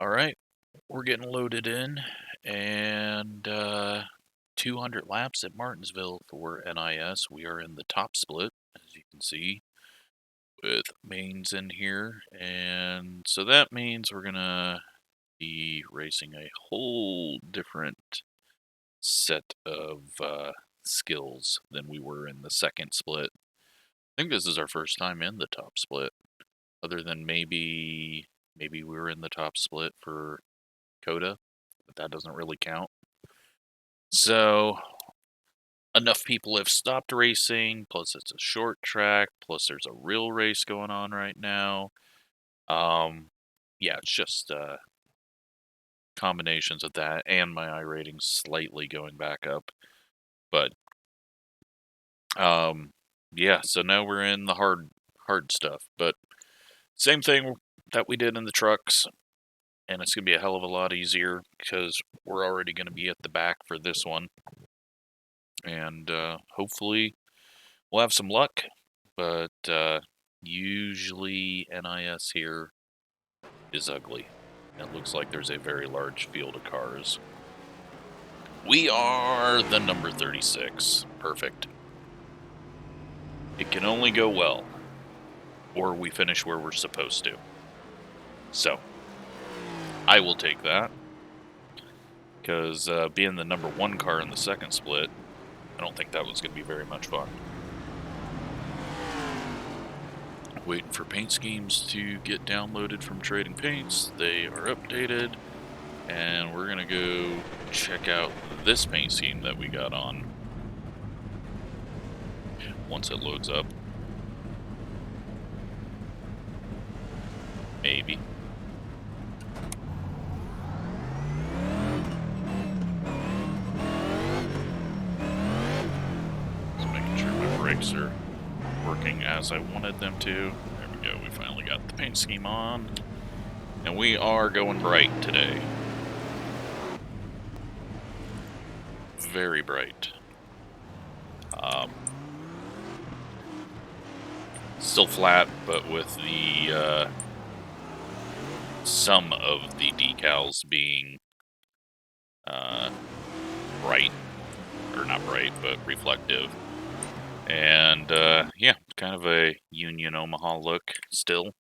Alright, we're getting loaded in, and 200 laps at Martinsville for NIS. We are in the top split, as you can see, with mains in here, and so that means we're gonna be racing a whole different set of skills than we were in the second split. I think this is our first time in the top split, other than maybe we were in the top split for Coda, but that doesn't really count. So enough people have stopped racing, plus it's a short track, plus there's a real race going on right now. Yeah, it's just combinations of that and my iRating slightly going back up. But yeah, so now we're in the hard stuff, but same thing that we did in the trucks. And it's going to be a hell of a lot easier because we're already going to be at the back for this one. And hopefully we'll have some luck. But usually NIS here is ugly. It looks like there's a very large field of cars. We are the number 36. Perfect. It can only go well. Or we finish where we're supposed to. So I will take that, because being the number 1 car in the second split, I don't think that was going to be very much fun. Waiting for paint schemes to get downloaded from Trading Paints. They are updated, and we're going to go check out this paint scheme that we got on once it loads up. Maybe. Brakes are working as I wanted them to. There we go, we finally got the paint scheme on. And we are going bright today. Very bright. Still flat, but with the some of the decals being bright. Or not bright, but reflective. And, yeah, kind of a Union Omaha look still.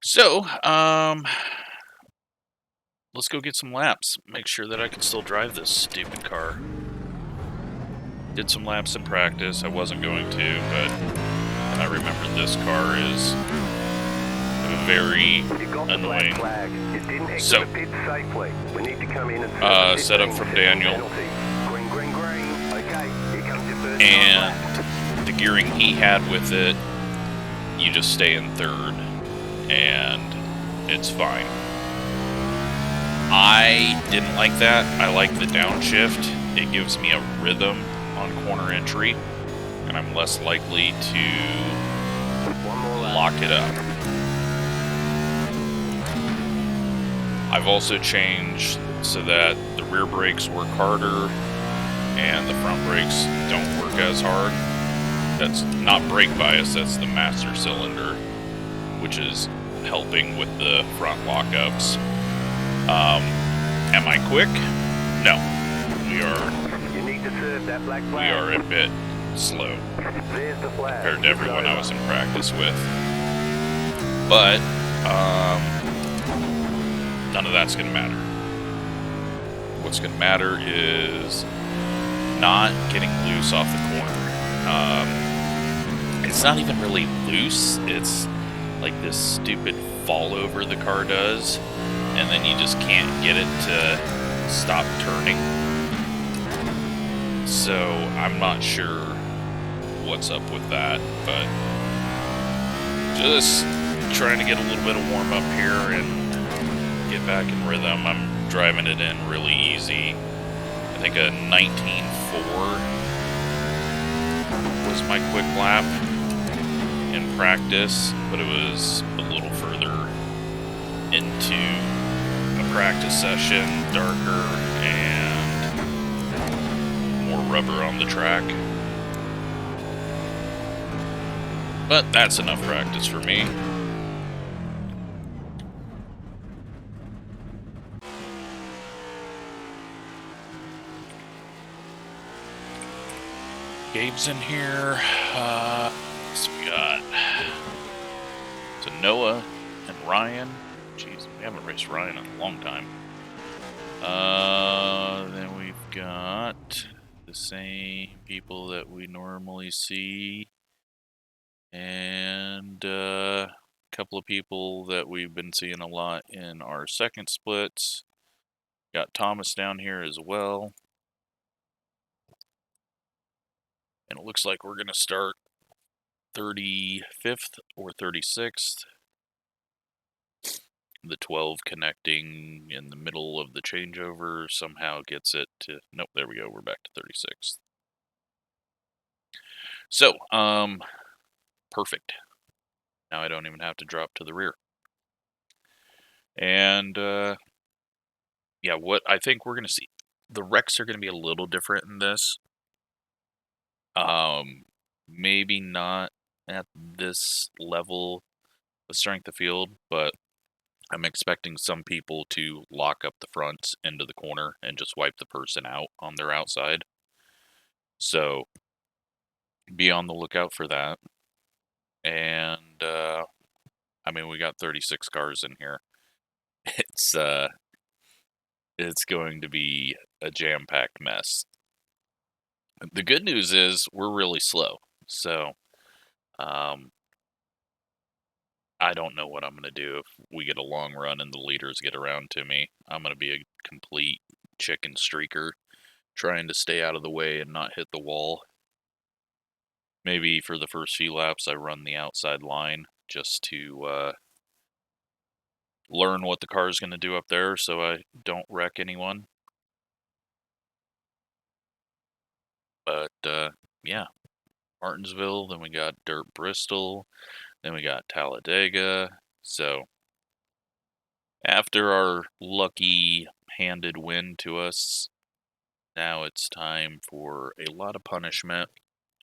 So, let's go get some laps. Make sure that I can still drive this stupid car. Did some laps in practice. I wasn't going to, but I remember this car is very annoying. So, set up from Daniel, and the gearing he had with it, you just stay in third, and it's fine. I didn't like that. I like the downshift. It gives me a rhythm on corner entry, and I'm less likely to lock it up. I've also changed so that the rear brakes work harder and the front brakes don't work as hard. That's not brake bias, that's the master cylinder, which is helping with the front lockups. Am I quick? No. We are a bit slow compared to everyone I was in practice with. But none of that's going to matter. What's going to matter is not getting loose off the corner. It's not even really loose. It's like this stupid fall over the car does, and then you just can't get it to stop turning. So I'm not sure what's up with that, but just trying to get a little bit of warm up here and get back in rhythm. I'm driving it in really easy. I think a 19.4 was my quick lap in practice, but it was a little further into a practice session, darker, and more rubber on the track. But that's enough practice for me. Gabe's in here. So we got Noah and Ryan. Jeez, we haven't raced Ryan in a long time. Then we've got the same people that we normally see. And a couple of people that we've been seeing a lot in our second splits. Got Thomas down here as well. And it looks like we're going to start 35th or 36th. The 12 connecting in the middle of the changeover somehow gets it to... Nope, there we go. We're back to 36th. So, perfect. Now I don't even have to drop to the rear. And, yeah, what I think we're going to see... The wrecks are going to be a little different in this. Maybe not at this level of strength of field, but I'm expecting some people to lock up the fronts into the corner and just wipe the person out on their outside. So be on the lookout for that. And I mean, we got 36 cars in here. It's going to be a jam-packed mess. The good news is we're really slow. So I don't know what I'm going to do if we get a long run and the leaders get around to me. I'm going to be a complete chicken streaker, trying to stay out of the way and not hit the wall. Maybe for the first few laps I run the outside line just to learn what the car is going to do up there so I don't wreck anyone. But yeah, Martinsville, then we got Dirt Bristol, then we got Talladega. So after our lucky handed win to us, now it's time for a lot of punishment.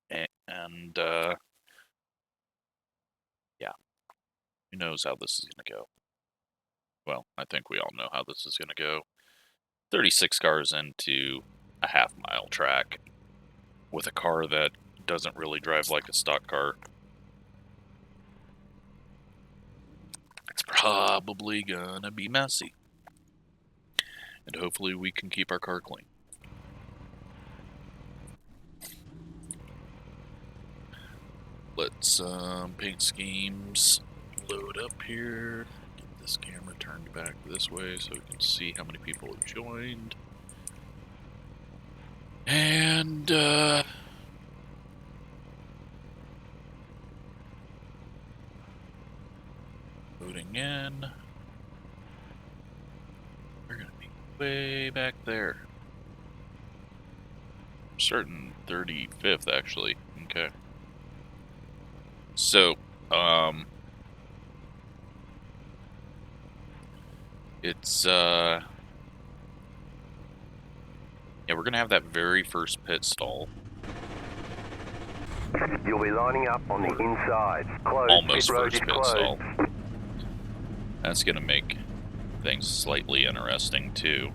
And yeah, who knows how this is going to go. Well, I think we all know how this is going to go. 36 cars into a half-mile track with a car that doesn't really drive like a stock car. It's probably going to be messy. And hopefully we can keep our car clean. Let's paint schemes load up here. Get this camera turned back this way so we can see how many people have joined. And loading in. We're gonna be way back there. I'm starting 35th actually. Okay. So, it's, yeah, we're gonna have that very first pit stall. You'll be lining up on the inside. Closed. Almost first pit stall. That's gonna make things slightly interesting too.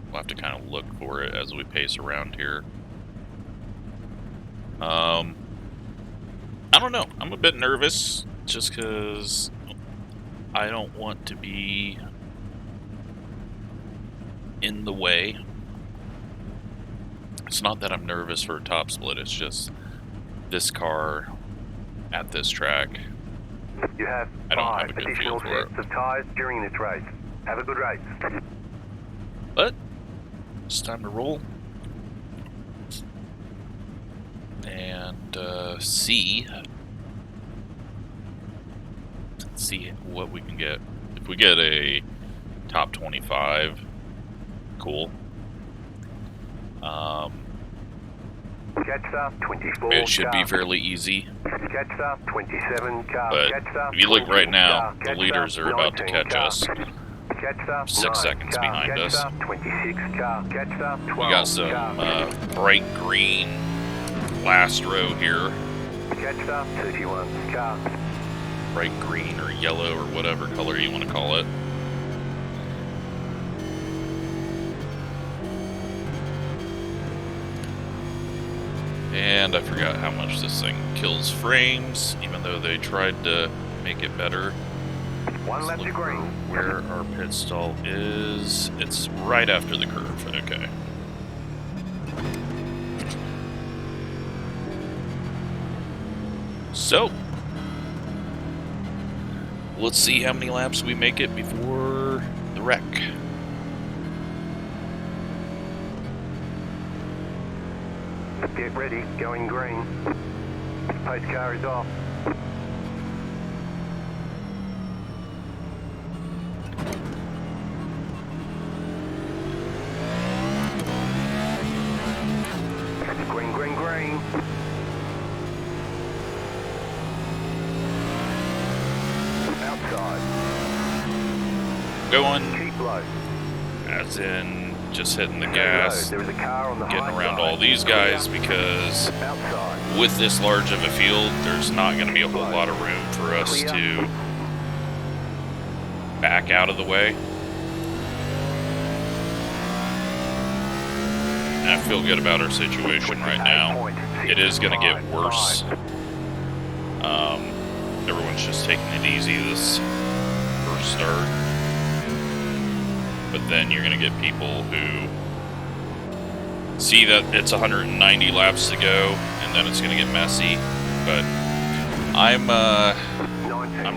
We'll have to kind of look for it as we pace around here. I don't know. I'm a bit nervous just because I don't want to be in the way. It's not that I'm nervous for a top split, it's just this car at this track. You have I don't have 5 a good additional feel for it. sets of tires during this race. Have a good race. But it's time to roll. And see what we can get. If we get a top 25, cool. Jetstar 24. It should be fairly easy. Jetstar 27 car. But Jetstar if you look right now, car. the leaders are about to catch us. Catch up. 6 seconds behind catch us. Up, 26 car. Catch up. 12 We got some car. bright green last row here. Catch up. 31 car. Bright green or yellow or whatever color you want to call it. And I forgot how much this thing kills frames, even though they tried to make it better. One left to green. Where our pit stall is. It's right after the curve. Okay. So, let's see how many laps we make it before the wreck. Get ready, going green. Pace car is off. Green, green, green. Outside. Going, Keep low. as in just hitting the gas, There is a car on the getting high around side. all these guys, because Outside. with this large of a field, there's not going to be a whole lot of room for us to back out of the way. And I feel good about our situation right now. It is going to get worse. Everyone's just taking it easy this first start. But then you're going to get people who see that it's 190 laps to go, and then it's going to get messy. But I'm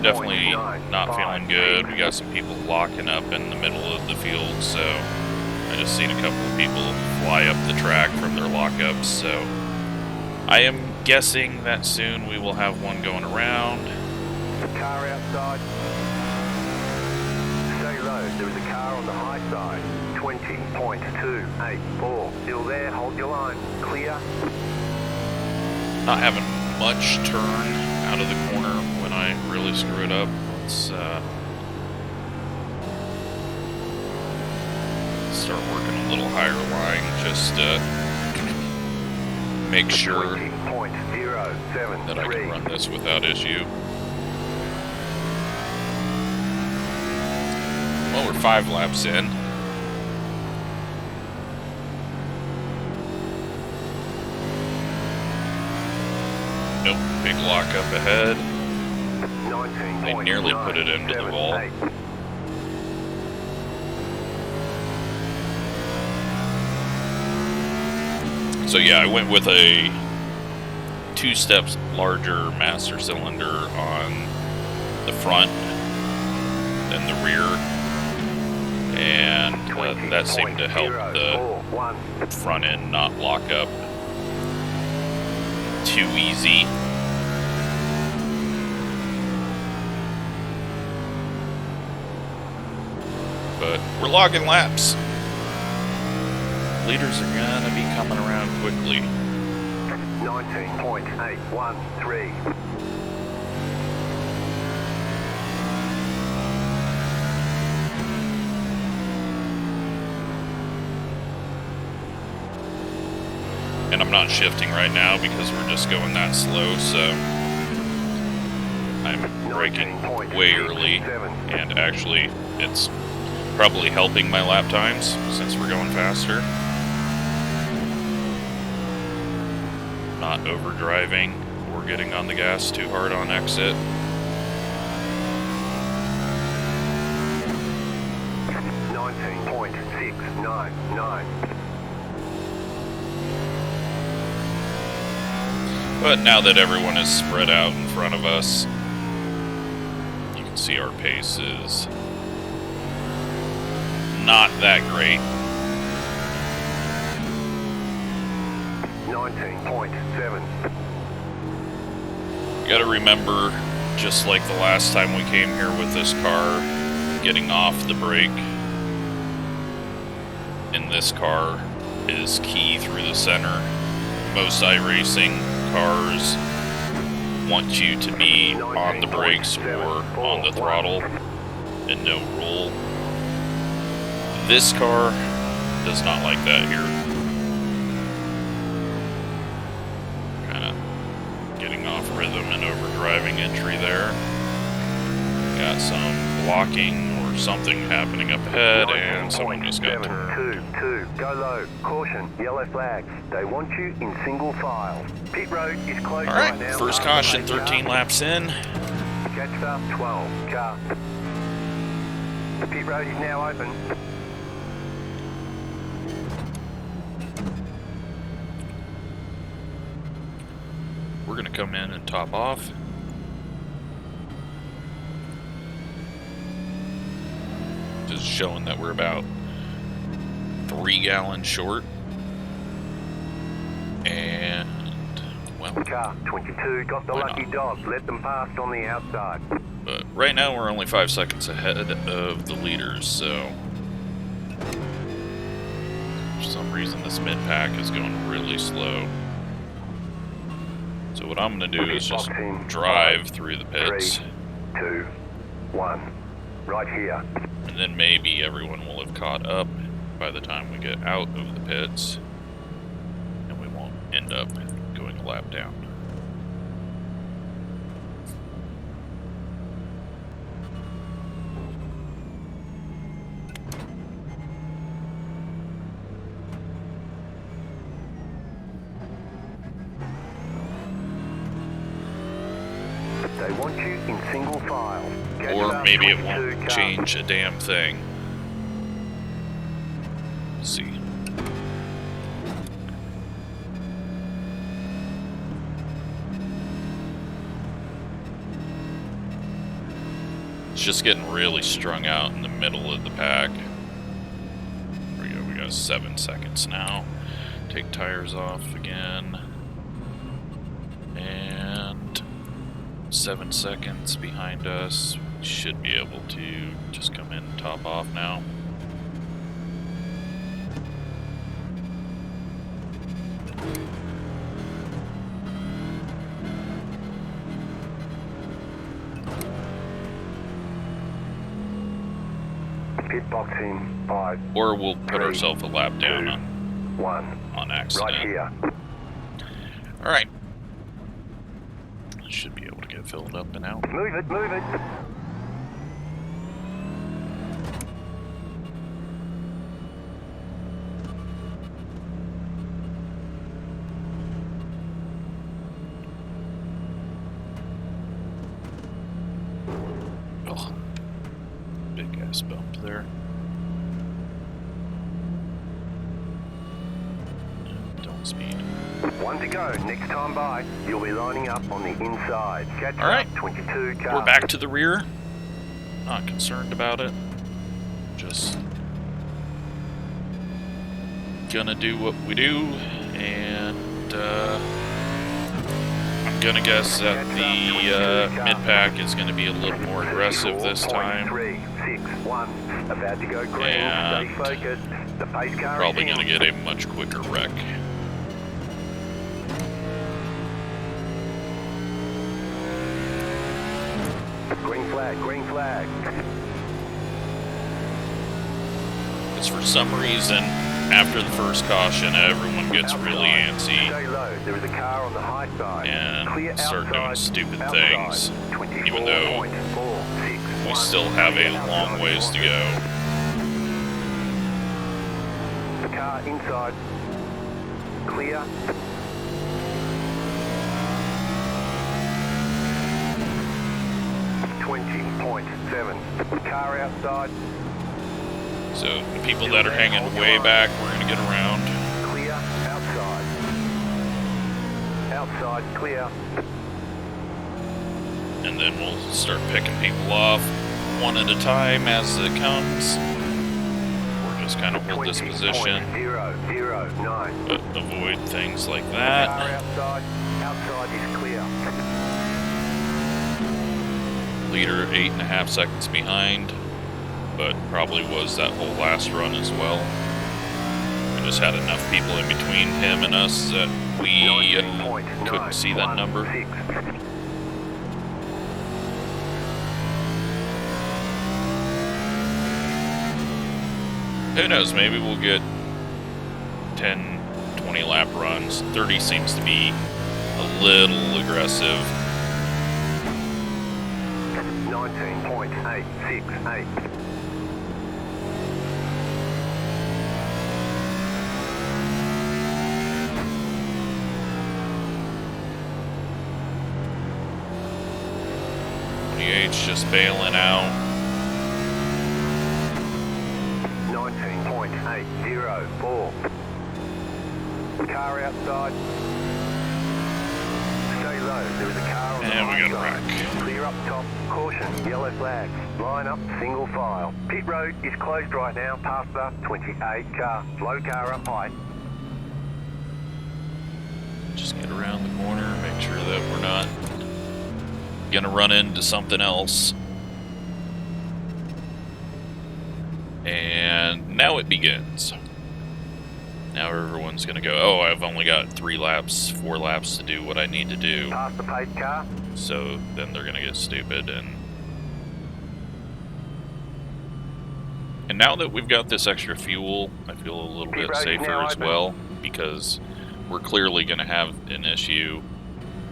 definitely not feeling good. We got some people locking up in the middle of the field, so I just seen a couple of people fly up the track from their lockups. So I am guessing that soon we will have one going around. Car outside. Stay low. There is a car on the high side. 20.284. Still there. Hold your line. Clear. Not having much turn out of the corner when I really screw it up. Let's start working a little higher line just to make sure that I can run this without issue. Well, we're 5 laps in. Nope, big lock up ahead. They nearly put it into the wall. So yeah, I went with a 2 steps larger master cylinder on the front than the rear, and that seemed to help the front end not lock up too easy. But we're logging laps. Leaders are gonna be coming around quickly. 19.813. And I'm not shifting right now because we're just going that slow, so I'm braking way early, and actually it's probably helping my lap times since we're going faster. Not overdriving or getting on the gas too hard on exit. But now that everyone is spread out in front of us, you can see our pace is not that great. 19.7. You gotta remember, just like the last time we came here with this car, getting off the brake in this car is key through the center. Most iRacing cars want you to be on the brakes or on the throttle, and no roll. This car does not like that here. Kind of getting off rhythm and overdriving entry there. Got some blocking or something happening up ahead, and someone just got turned. 2, go low. Caution, yellow flags. They want you in single file. Pit road is closed right now. First caution, 13 laps in. Catch up, 12, car. The pit road is now open. We're going to come in and top off. Just showing that we're about 3 gallons short. And, well, car 22 got the lucky dog. Let them pass on the outside. But right now we're only 5 seconds ahead of the leaders, so for some reason this mid-pack is going really slow. So what I'm going to do is just drive through the pits. 3, 2, 1, right here. And then maybe everyone will have caught up by the time we get out of the pits, and we won't end up going a lap down. They want you in single file. Or maybe it won't change a damn thing. Let's see. It's just getting really strung out in the middle of the pack. There we go, we got 7 seconds now. Take tires off again. And 7 seconds behind us. We should be able to just come in and top off now. Pit box in 5. Or we'll put ourselves a lap down 2, on 1. accident. Right here. Alright. Should be able to get filled up and out. Move it, move it. Oh, big ass bump there. Don't speed. 1 to go. Next time by, you'll be lining up on the inside. Catch Alright. up, 22 car. We're back to the rear. Not concerned about it. Just gonna do what we do, and I'm gonna guess that the mid-pack is gonna be a little more aggressive this time. 3, 6, 1. About to go green. And Stay focused. The pace car probably is in. gonna get a much quicker wreck. Green flag, green flag. Because for some reason, after the first caution, everyone gets really antsy Stay low. There is a car on the high side. and Clear start doing outside, stupid outside. things, 24.46, even though we still have a long ways to go. The car inside. Clear. .7. Car outside. So the people that are hanging way back, we're going to get around. Clear. Outside. Outside. Clear. And then we'll start picking people off one at a time as it comes. Or just kind of hold this position, 20.009. but avoid things like Car that. outside. Outside is clear. Leader 8.5 seconds behind, but probably was that whole last run as well. We just had enough people in between him and us that we couldn't see that number. 19.916. Who knows, maybe we'll get 10, 20 lap runs. 30 seems to be a little aggressive. 19.868. Just bailing out. 19.804. Car outside. Stay low. There is a car on the And we got a outside. wreck. Clear up top. Caution. Yellow flags. Line up. Single file. Pit road is closed right now. Past the 28 car. Slow car up high. Just get around the corner. Make sure that we're not gonna run into something else. And now it begins. Now everyone's gonna go, oh, I've only got 4 laps to do what I need to do. Past the pace car. So then they're gonna get stupid. And now that we've got this extra fuel, I feel a little bit safer as well, because we're clearly gonna have an issue.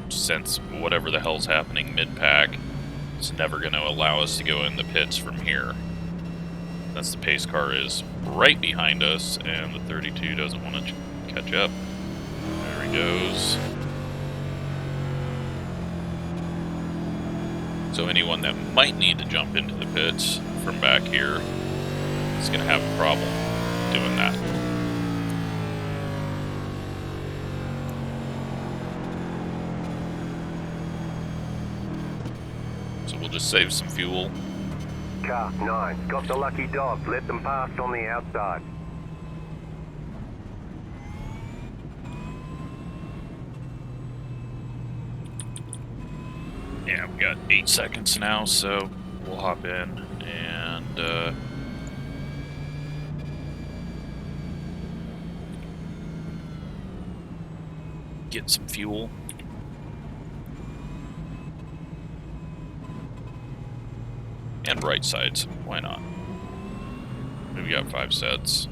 Since whatever the hell's happening mid-pack, it's never going to allow us to go in the pits from here. Since the pace car is right behind us, and the 32 doesn't want to catch up. There he goes. So anyone that might need to jump into the pits from back here is going to have a problem doing that. We'll just save some fuel. Car 9, got the lucky dog. Let them pass on the outside. Yeah, we've got 8 seconds now, so we'll hop in and get some fuel. And right sides, why not? We've got 5 sets.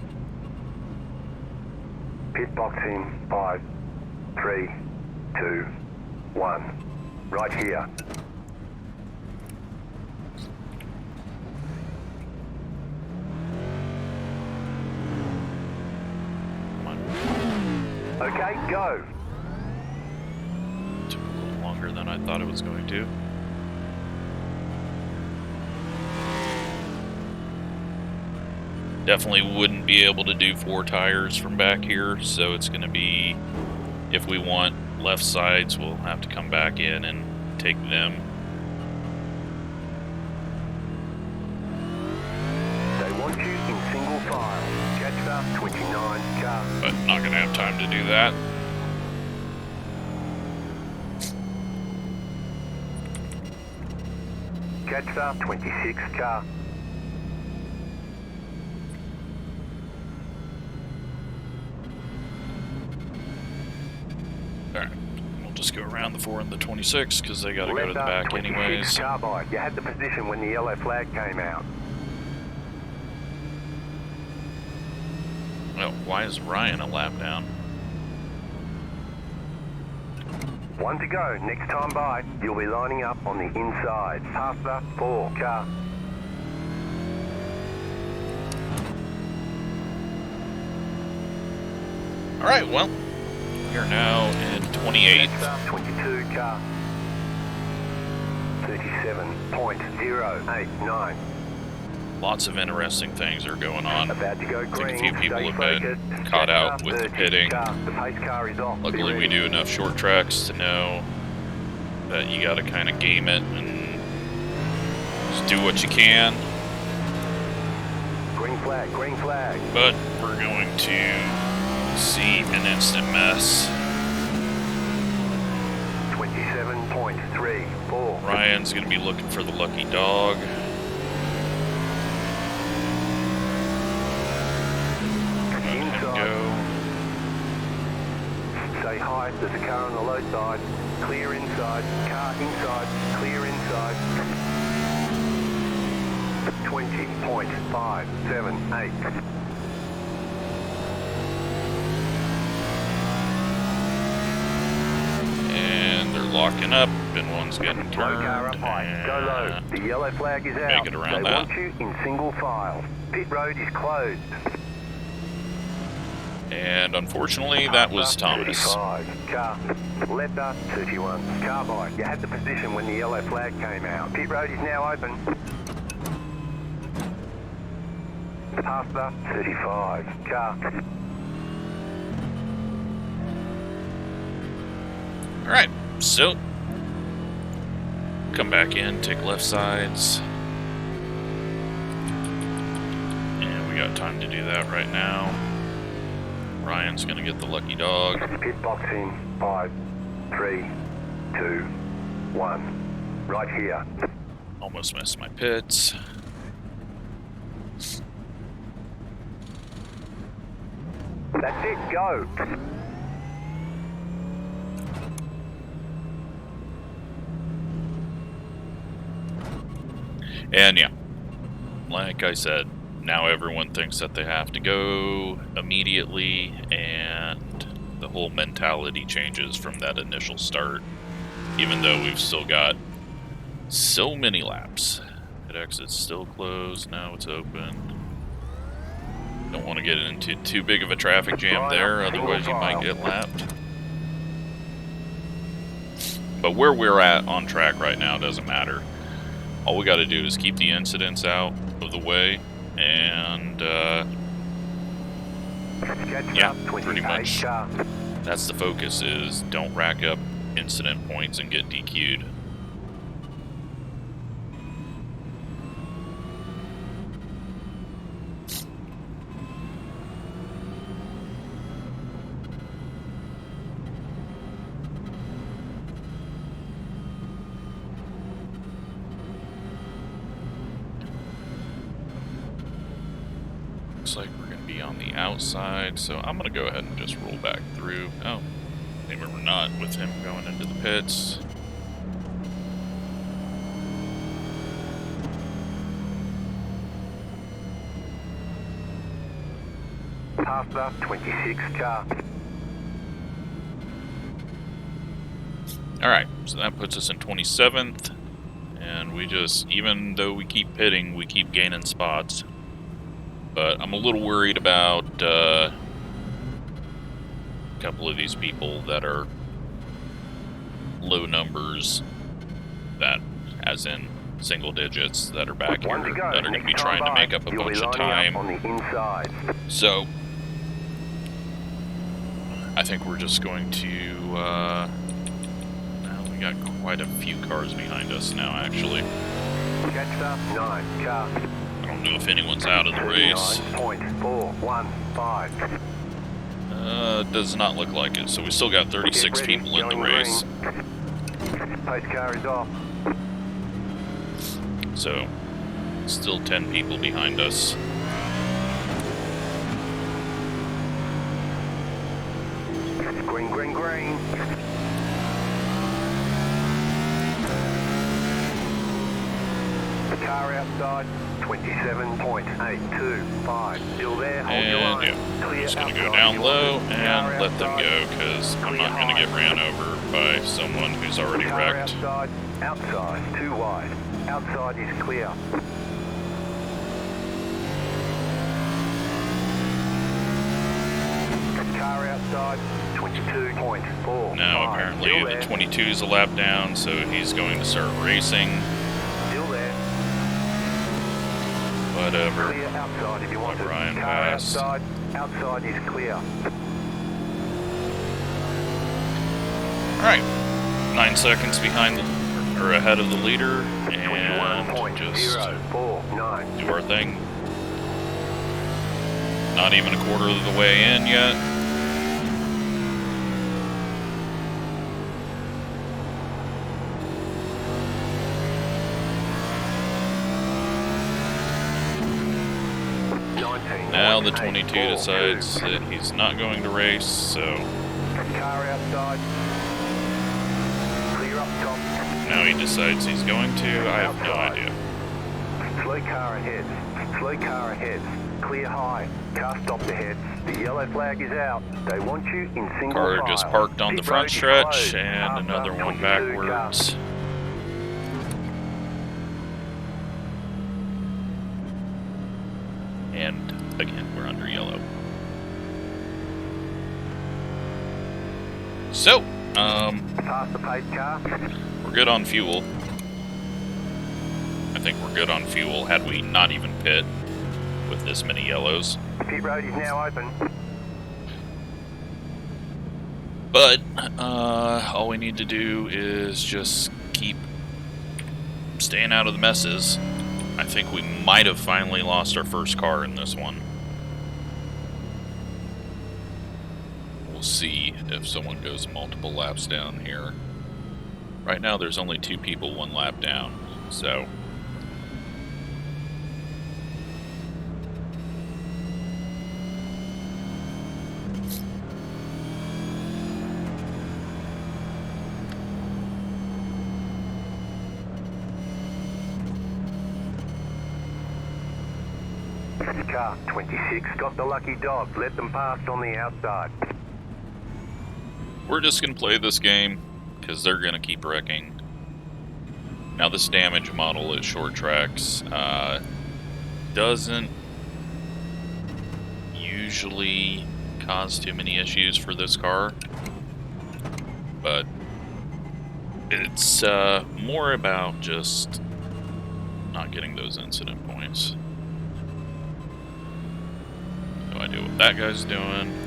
Pit box in 5, 3, 2, 1. Right here. Come on. Okay, go. Took a little longer than I thought it was going to. Definitely wouldn't be able to do 4 tires from back here, so it's going to be, if we want left sides, we'll have to come back in and take them. They want you in single file. Catch up 29 car. But not going to have time to do that. Catch up 26 car. Alright, we'll just go around the 4 and the 26 because they got to go to the back anyways. Carbide. You had the position when the yellow flag came out. Oh, why is Ryan a lap down? 1 to go. Next time by, you'll be lining up on the inside. Past the 4 car. Alright, well, we're now in 28. 22 car. 37.089. Lots of interesting things are going on. About to go I think green. a few people Stay have been focused. caught out Catch with the up, pitting. car. The pace car is off. Luckily, we do enough short tracks to know that you got to kind of game it and just do what you can. Green flag, green flag. But we're going to see an instant mess. 27.34. Ryan's going to be looking for the lucky dog. Let him go. Stay high, there's a car on the low side. Clear inside, car inside, clear inside. 20.578. locking up, and one's getting Slow car turned. up high. Go low. The yellow flag is out. Make it around they that. want you in single file. Pit road is closed. And unfortunately, that was Thomas. 35. Car. Letter 31. Car by. You had the position when the yellow flag came out. Pit road is now open. Past the 35. Car. Alright, so come back in, take left sides. And we got time to do that right now. Ryan's gonna get the lucky dog. Pit box in 5, 3, 2, 1. Right here. Almost missed my pits. That's it, go. And yeah, like I said, now everyone thinks that they have to go immediately, and the whole mentality changes from that initial start, even though we've still got so many laps. Pit exit's still closed, now it's open. Don't want to get into too big of a traffic jam there, otherwise you might get lapped. But where we're at on track right now doesn't matter. All we got to do is keep the incidents out of the way, and yeah, pretty much that's the focus, is don't rack up incident points and get DQ'd. Looks like we're going to be on the outside, so I'm going to go ahead and just roll back through. Oh, maybe we're not with him going into the pits. Past the 26 car. Alright, so that puts us in 27th, and we just, even though we keep pitting, we keep gaining spots. But I'm a little worried about a couple of these people that are low numbers, that, as in single digits, that are back here, that are going to be trying to make up a bunch of time. So, I think we're just going to, now we got quite a few cars behind us now, actually. Catch up, 9 car. I don't know if anyone's out of the race. 9.415. Does not look like it. So we still got 36 people in the race. Pace car is off. So, still 10 people behind us. Green, green, green. The car outside. 27.825. Still there, hold your line. Yeah, I'm just going to go down low and let them go, because I'm not going to get ran over by someone who's already wrecked. Outside, too wide. Outside is clear. Car outside, 22.4. Now apparently the 22 is a lap down, so he's going to start racing. Still there. Whatever. Clear outside if you want to. Ryan Car passed. outside is clear. Alright, 9 seconds behind or ahead of the leader, and just do our thing. Not even a quarter of the way in yet. Now the 22 decides that he's not going to race, so car outside. Clear up top. now he decides he's going to. I have no idea. Slow car ahead. Slow car ahead. clear high. Car stopped ahead. The yellow flag is out. They want you in single Car file. just parked on the Pit front road is stretch, closed. and After another one 22 backwards. And again, we're under yellow. So, Past the pace car. we're good on fuel. I think we're good on fuel had we not even pit with this many yellows. Pit road is now open. But, all we need to do is just keep staying out of the messes. I think we might have finally lost our first car in this one. We'll see if someone goes multiple laps down here. Right now there's only 2 people 1 lap down, so... Car 26 got the lucky dog. Let them past on the outside. We're just going to play this game, because they're going to keep wrecking. Now this damage model at short tracks doesn't usually cause too many issues for this car. But it's more about just not getting those incident points. No idea what that guy's doing.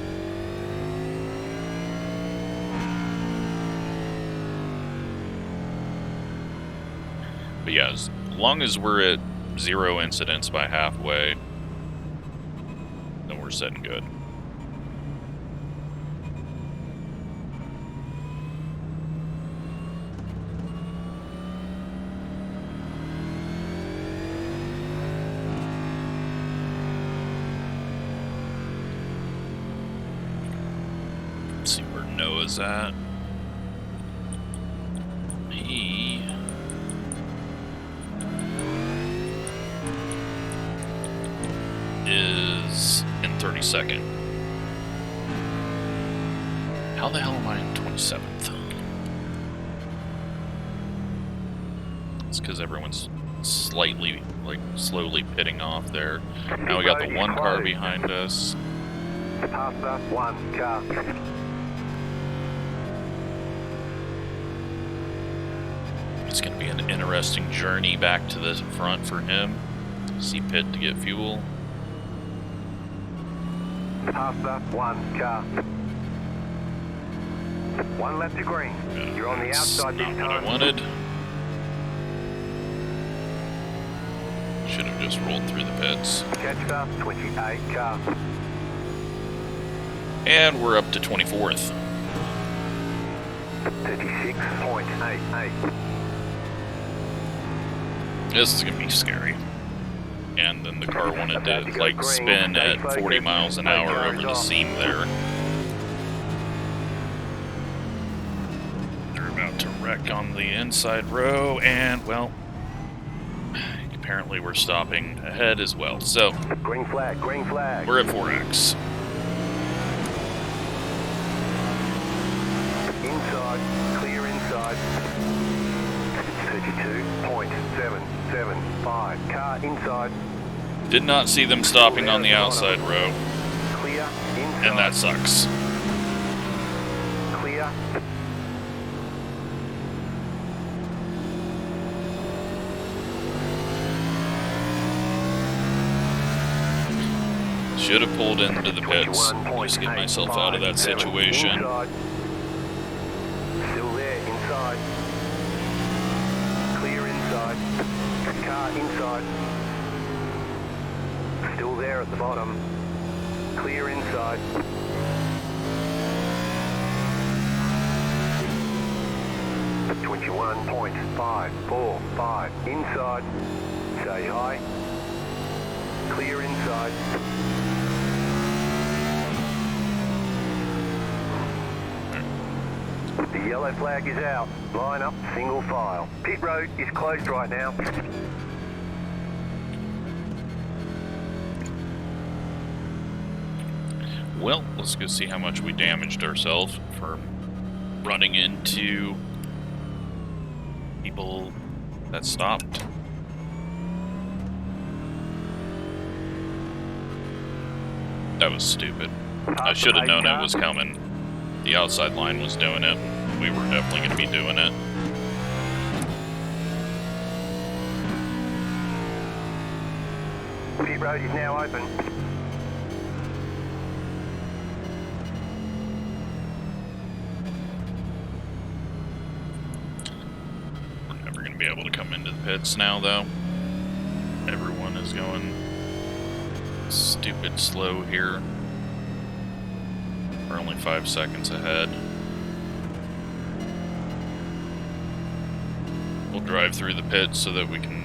But yeah, as long as we're at 0 incidents by halfway, then we're sitting good. Let's see where Noah's at. He... is in 32nd. How the hell am I in 27th? It's because everyone's slightly, slowly pitting off there. Now we got the 1 car behind us. Past the 1 car. It's going to be an interesting journey back to the front for him. See pit to get fuel. Past the 1 car. 1 left to green. You're on the outside this time. Not what I wanted. Should have just rolled through the pits. Catch the 28 car. And we're up to 24th. 36.88. This is going to be scary. And then the car wanted to, spin at 40 miles an hour over the seam there. They're about to wreck on the inside row, and, well, apparently we're stopping ahead as well. So, green flag, green flag. We're at 4X. Inside, clear inside. 32.775. Car inside. Did not see them stopping on the outside row. Clear inside. And that sucks. Clear. Should have pulled into the pits. Just get myself out of that situation. Inside. Still there, inside. Clear inside. Car inside. Still there at the bottom. Clear inside. .545 inside. Say hi. Clear inside. The yellow flag is out. Line up, single file. Pit road is closed right now. Well, let's go see how much we damaged ourselves from running into people that stopped. That was stupid. I should have known it was coming. The outside line was doing it. We were definitely going to be doing it. Pit road is now open. We're never going to be able to come into the pits now, though. Everyone is going stupid slow here. We're only 5 seconds ahead. We'll drive through the pits so that we can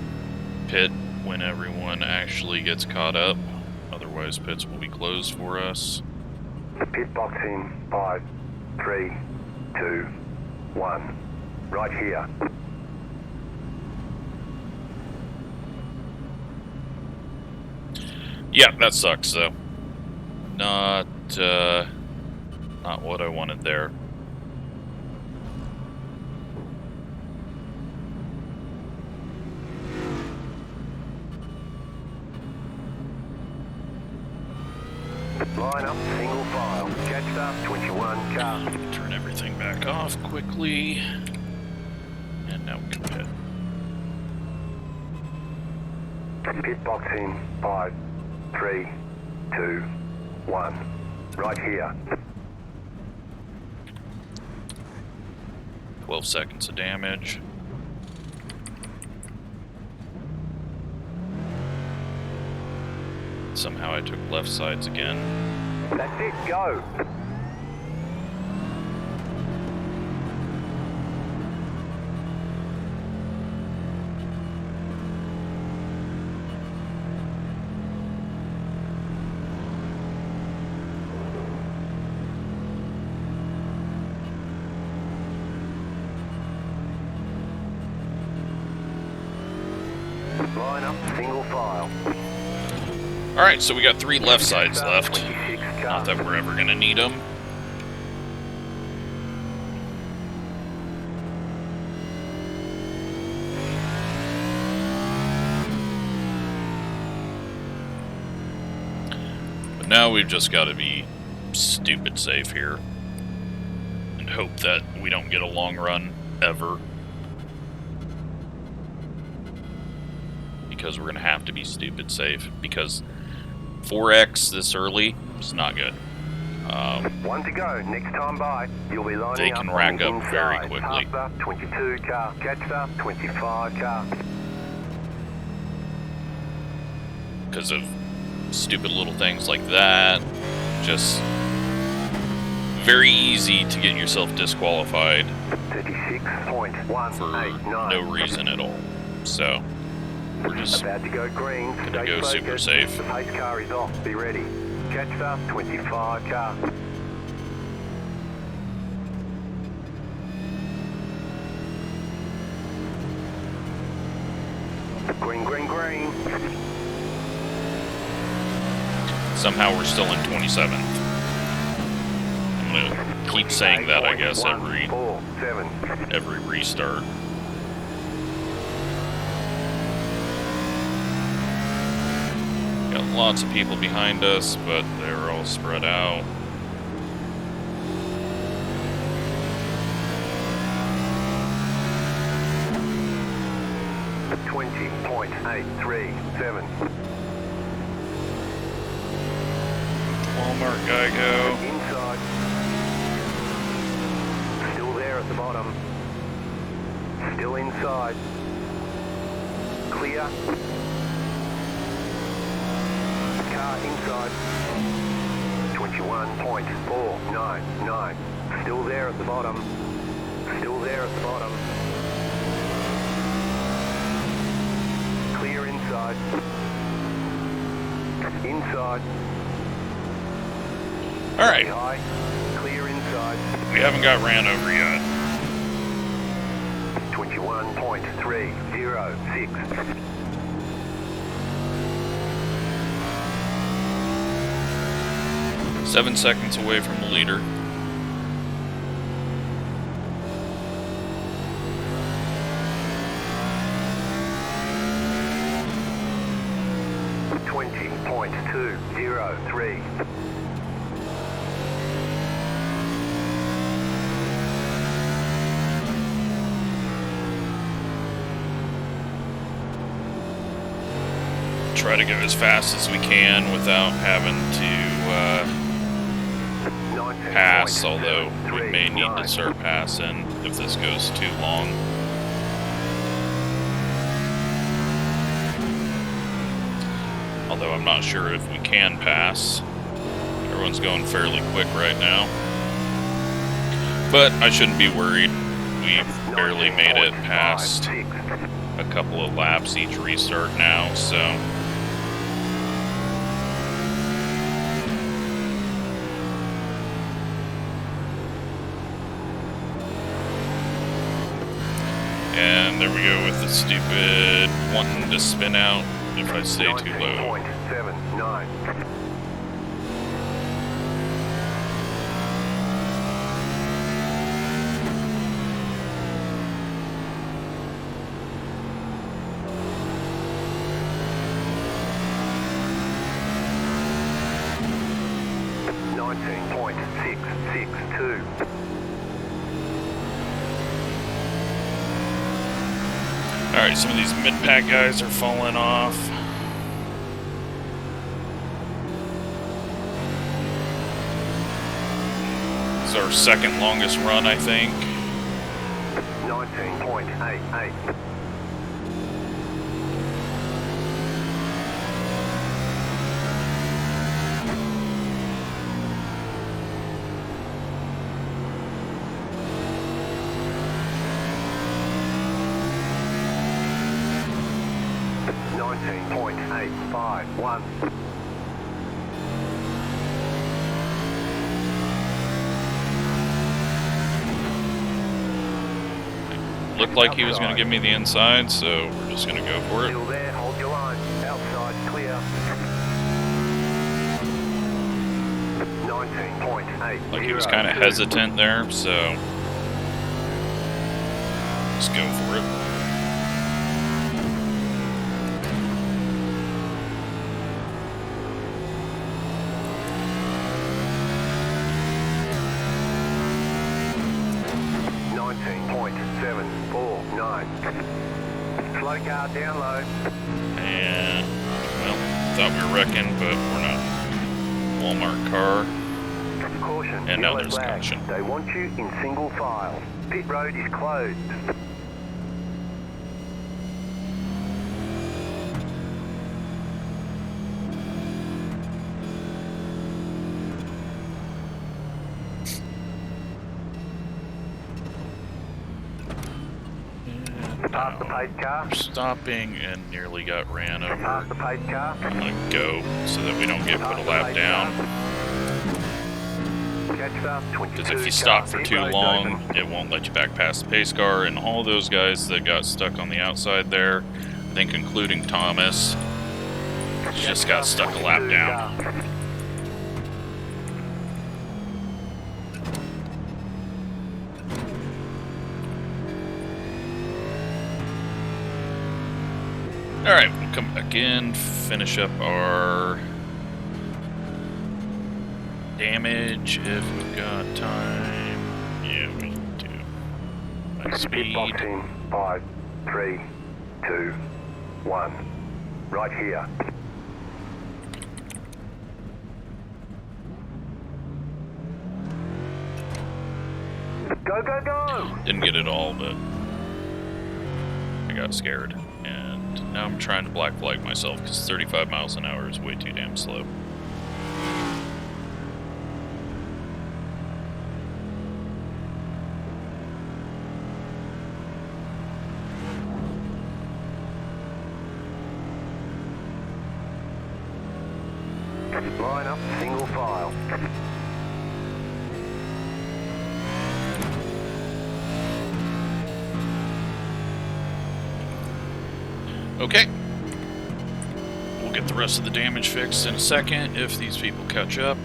pit when everyone actually gets caught up. Otherwise, pits will be closed for us. Pit box in 5, 3, 2, 1. Right here. Yeah, that sucks though. Not what I wanted there. Line up, single file. Catch up, 21 car. Turn everything back off quickly. And now we can pit. Pit box in 5, 3, 2, 1. Right here. 12 seconds of damage. Somehow I took left sides again. That's it, go. Line up, single file. Alright, so we got 3 left sides left. Not that we're ever going to need them. But now we've just got to be stupid safe here. And hope that we don't get a long run ever. Because we're going to have to be stupid safe. Because 4X this early is not good. One to go. Next time by, you'll be lining they up. Can rack up inside. very quickly. Up, 22 car. Catch up, 25 car. Because of stupid little things like that. Just very easy to get yourself disqualified 36.189 for no reason at all. So we're just about to go green. gonna go super safe. The pace car is off. Be ready. Catch up, 25 car. Green, green, green. Somehow we're still in 27th. I'm gonna keep saying that, I guess, every restart. Got lots of people behind us, but they're all spread out. .837. Walmart guy go. Inside. Still there at the bottom. Still inside. Clear. Car inside. 21.499. Still there at the bottom. Still there at the bottom. Clear inside. Inside. Alright. High. Clear inside. We haven't got ran over yet. 21.306. 7 seconds away from the leader. .203. Try to go as fast as we can without having to pass, although we may need to start passing if this goes too long. Although I'm not sure if we can pass. Everyone's going fairly quick right now. But I shouldn't be worried. We've barely made it past a couple of laps each restart now, so... And there we go with the stupid wanting to spin out if I stay too low. 19.79. .662. Alright, some of these mid-pack guys are falling off. It's our second longest run, I think. 19.88. .851. Looked like he was going to give me the inside, so we're just going to go for it. Still there, hold your line. Outside, clear. 19.8. Like he was kind of hesitant there, so let's go for it. Slow car down low. And, well, thought we were wrecking, but we're not. Walmart car. Caution, and now yellow there's flag. caution. They want you in single file. Pit road is closed. Past the paid car. Stopping and nearly got ran over. Past the paid car. I'm gonna go so that we don't get put a lap down. Because if you stop for too long, it won't let you back past the pace car. And all those guys that got stuck on the outside there, I think including Thomas, just got stuck a lap down. Alright, we'll come back in, finish up our damage if we've got time. Yeah, we do. By speed. Box in 5, 3, 2, 1. Right here. Go, go, go! Didn't get it all, but I got scared. And now I'm trying to black flag myself because 35 miles an hour is way too damn slow. Line up, single file. Okay. We'll get the rest of the damage fixed in a second if these people catch up.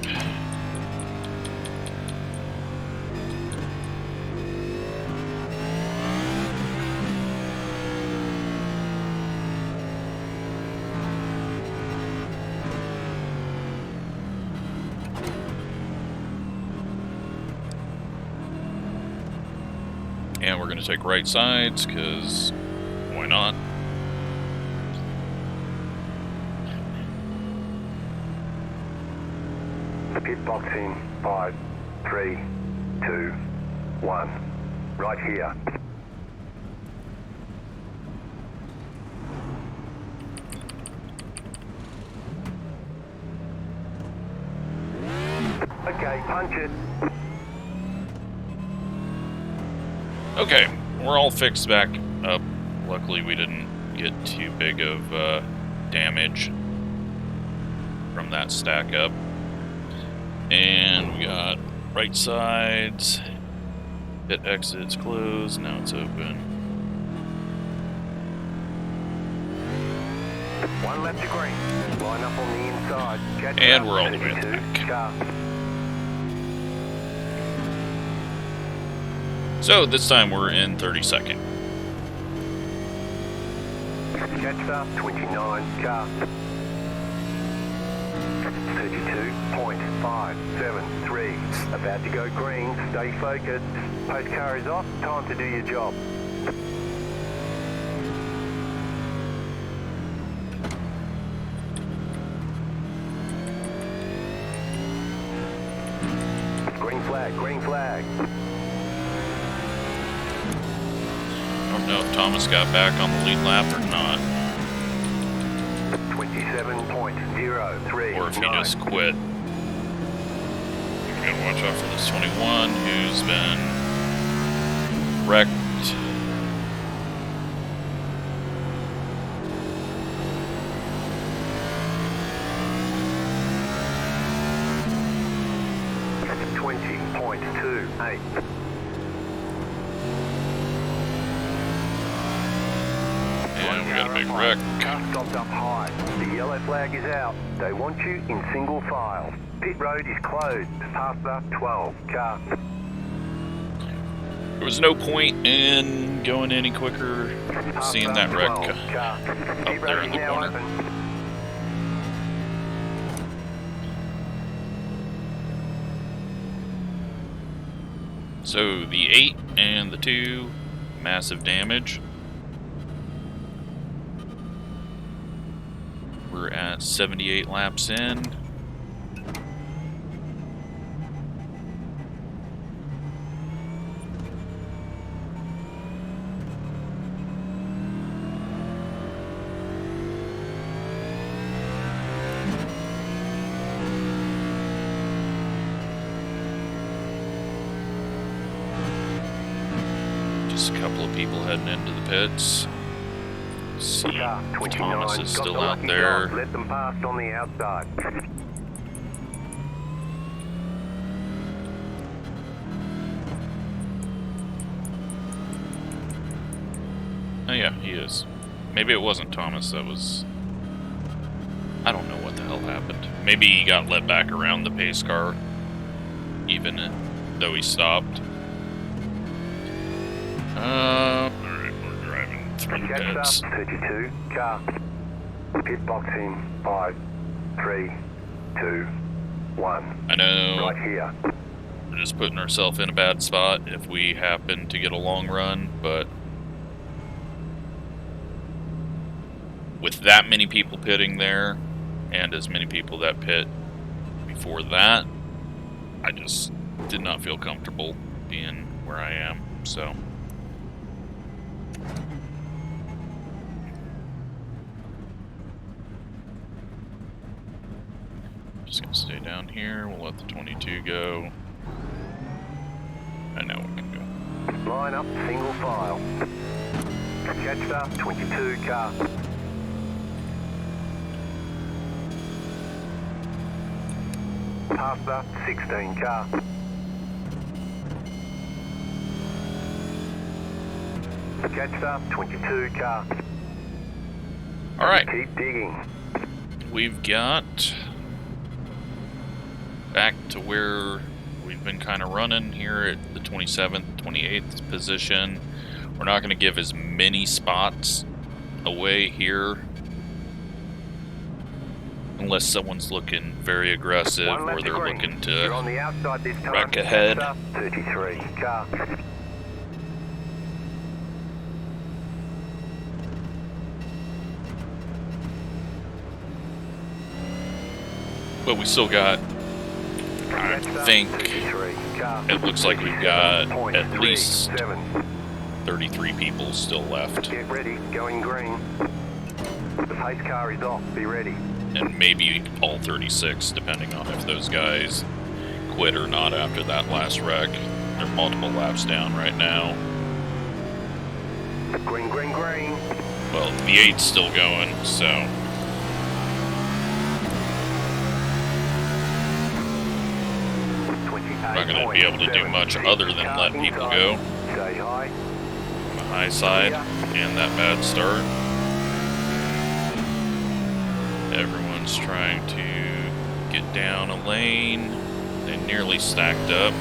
And we're going to take right sides, because why not? Pit box in 5, 3, 2, 1. Right here. Okay, punch it. Okay, we're all fixed back up. Luckily, we didn't get too big of damage from that stack up. And we got right sides. Pit exit's closed. Now it's open. One left to green. Line up on the inside. Catch And up. we're all the way at the 32, back. sharp. So this time we're in 32nd. Catch up. 29, sharp. 32.573. About to go green. Stay focused. Post car is off. Time to do your job. Green flag. Green flag. I don't know if Thomas got back on the lead lap or not. 27.039. Or if he just quit. You're gonna watch out for this 21 who's been wrecked. .28. And we got a big wreck. Car stopped up high. The yellow flag is out. They want you in single file. Pit road is closed. Past the 12 car. There was no point in going any quicker, seeing that wreck up there in the corner. Open. So the 8 and the 2, massive damage. We're at 78 laps in. Just a couple of people heading into the pits. See, Thomas is still out there. Let them pass on the outside. Oh yeah, he is. Maybe it wasn't Thomas, that was... I don't know what the hell happened. Maybe he got let back around the pace car, even though he stopped. Alright, we're driving through pits. 32, car. Pit box in 5, 3, 2, 1. I know Right here. we're just putting ourselves in a bad spot if we happen to get a long run, but with that many people pitting there, and as many people that pit before that, I just did not feel comfortable being where I am, so. Just gonna stay down here, we'll let the 22 go. I know we can go. Line up, single file. Catch up, 22 car. Past the 16 car. Catch up, 22 car. Alright, Keep digging. we've got back to where we've been kind of running here at the 27th, 28th position. We're not going to give as many spots away here unless someone's looking very aggressive One or left they're to green. looking You're to on the outside this time. wreck ahead. Catch up, 33 car. But we still got, I think, it looks like we've got at least 33 people still left. Get ready, going green. The pace car is off, be ready. And maybe all 36, depending on if those guys quit or not after that last wreck. They're multiple laps down right now. Green, green, green. Well, the 8's still going, so... we're not going to be able to do much other than let people go. Say hi. On the high side, and that bad start. Everyone's trying to get down a lane. They nearly stacked up.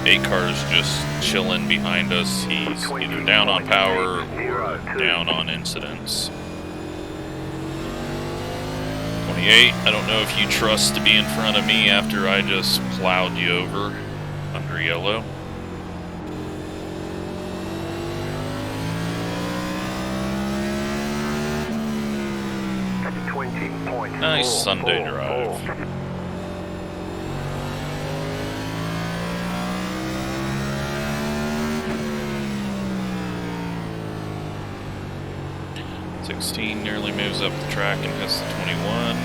8 car's just chilling behind us. He's either down on power or down on incidents. 28, I don't know if you trust to be in front of me after I just plowed you over under yellow. Nice Sunday drive. '16 nearly moves up the track and hits the 21.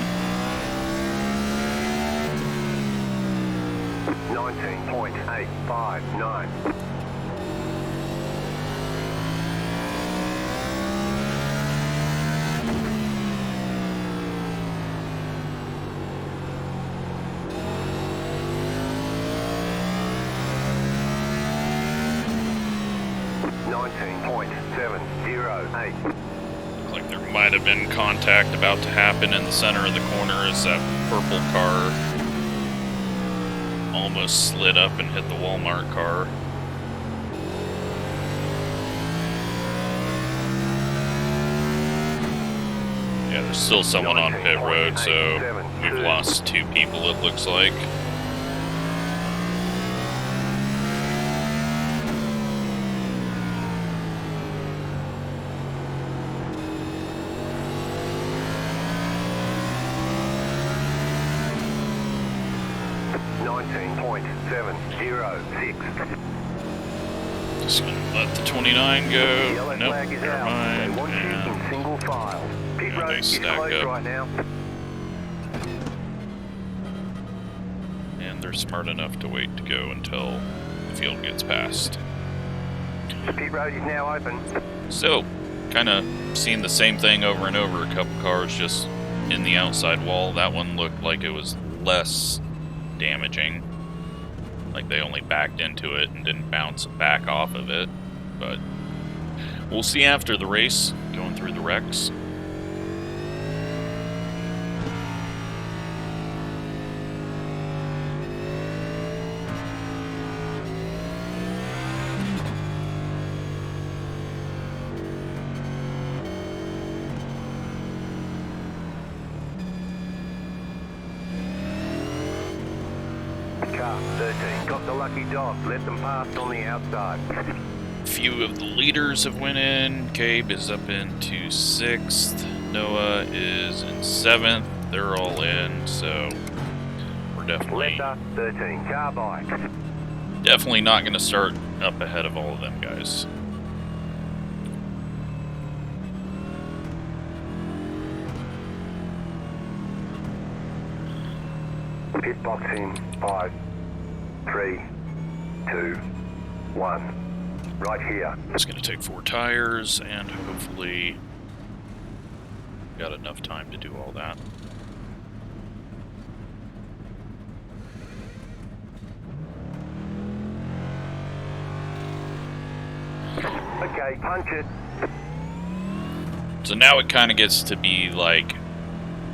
19.859. Like there might have been contact about to happen in the center of the corner as that purple car almost slid up and hit the Walmart car. Yeah, there's still someone on pit road, so we've lost 2 people, it looks like. Just gonna let the 29 go. Nope, never mind. And they stack up. Right now. And they're smart enough to wait to go until the field gets passed. The pit road is now open. So, kind of seeing the same thing over and over. A couple cars just in the outside wall. That one looked like it was less damaging. Like they only backed into it and didn't bounce back off of it. But we'll see after the race, going through the wrecks. Car 13 got the lucky dog, let them pass on the outside. Few of the leaders have went in. Cabe is up into 6th. Noah is in 7th. They're all in, so we're definitely 13 car by. Definitely not going to start up ahead of all of them guys. Pit box in 5, 3, 2, 1. Right here. It's going to take 4 tires, and hopefully got enough time to do all that. Okay, punch it. So now it kind of gets to be like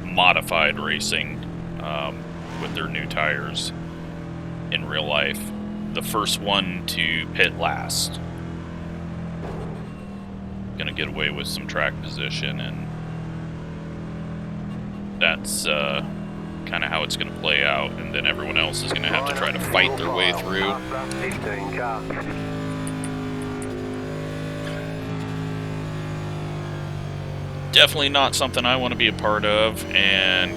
modified racing with their new tires in real life. The first one to pit last. Gonna get away with some track position, and that's kind of how it's gonna play out, and then everyone else is gonna have to try to fight their way through. 15 car. Definitely not something I want to be a part of, and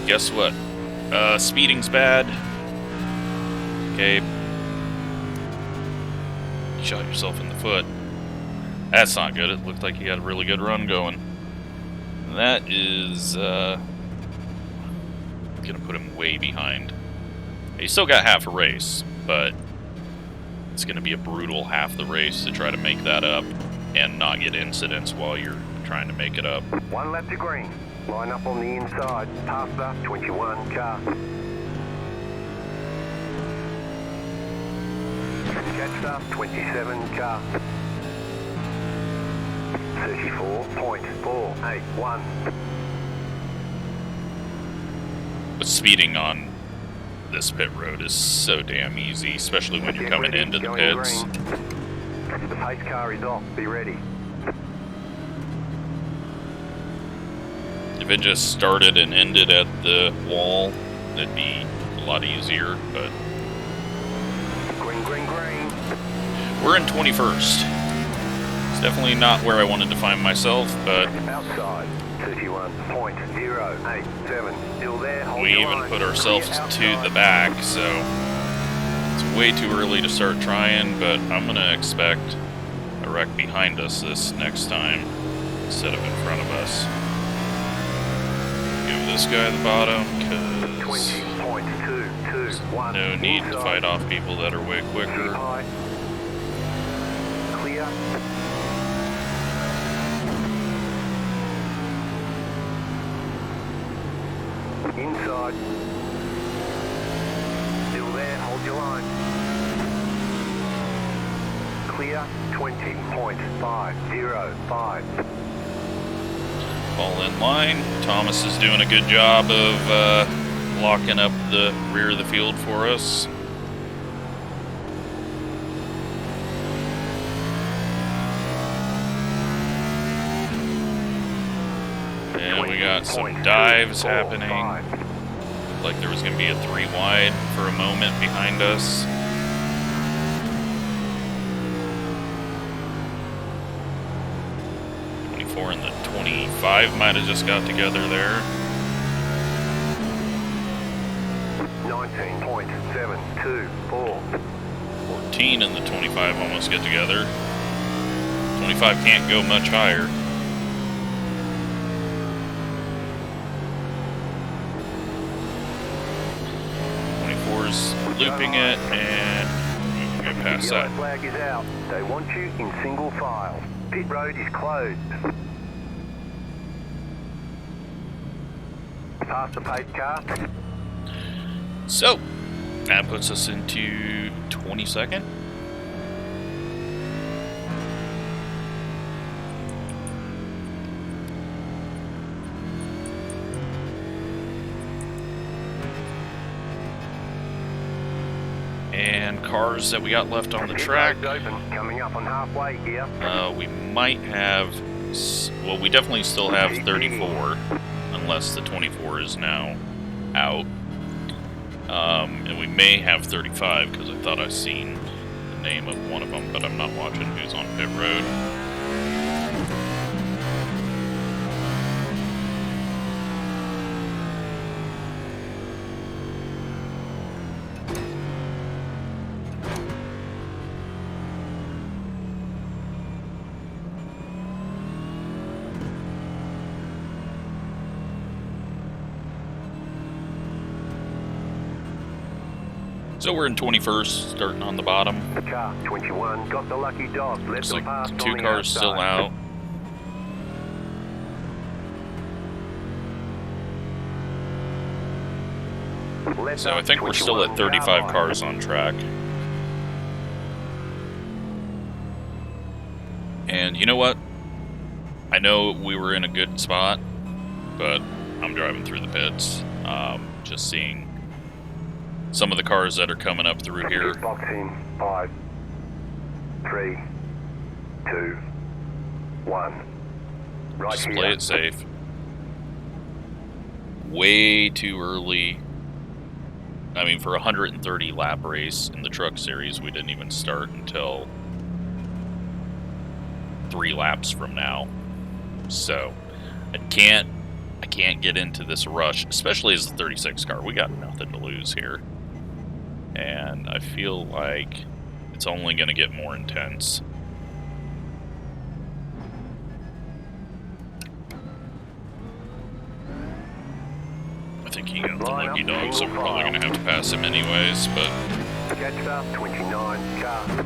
guess what? Speeding's bad. Okay. You shot yourself in the foot. That's not good. It looked like he had a really good run going. And that is, gonna put him way behind. He still got half a race, but it's gonna be a brutal half the race to try to make that up and not get incidents while you're trying to make it up. 1 lap to green. Line up on the inside, past the 21 car. Catch the 27 car. 34.481. But speeding on this pit road is so damn easy, especially when you're coming into the pits. The pace car is off, be ready. If it just started and ended at the wall, that'd be a lot easier, but... Green, green, green. We're in 21st. It's definitely not where I wanted to find myself, but... Outside, 31.087. Still there, hold we even put ourselves to the back, so... It's way too early to start trying, but I'm gonna expect a wreck behind us this next time, instead of in front of us. Give this guy the bottom, because... 20.221. no need to fight off people that are way quicker. Clear. Inside. Still there, hold your line. Clear, 20.505. Fall in line. Thomas is doing a good job of locking up the rear of the field for us. And we got some dives happening. Looked like there was going to be a 3 wide for a moment behind us. And the 25 might have just got together there. 19.724. 14 and the 25 almost get together. 25 can't go much higher. 24's looping it, and we can go past that. The yellow flag is out. They want you in single file. Pit road is closed. Past the pace car. So, that puts us into 22nd. And cars that we got left on the track. Open, coming up on halfway here. We might have, well, we definitely still have 34, unless the 24 is now out. And we may have 35, because I thought I seen the name of one of them, but I'm not watching who's on pit road. So we're in 21st, starting on the bottom. Car 21 got the lucky dog. Looks like 2 cars still out. So I think we're still at 35 cars on track. And you know what? I know we were in a good spot, but I'm driving through the pits, just seeing some of the cars that are coming up through here. Box in 5, 3, 2, 1. Right Just here. play it safe. Way too early. I mean, for a 130 lap race in the truck series, we didn't even start until 3 laps from now. So I can't I can't get into this rush, especially as the 36 car. We got nothing to lose here. And I feel like it's only going to get more intense. I think he got the lucky dog, so we're probably going to have to pass him anyways, but... Catch up, 29 car.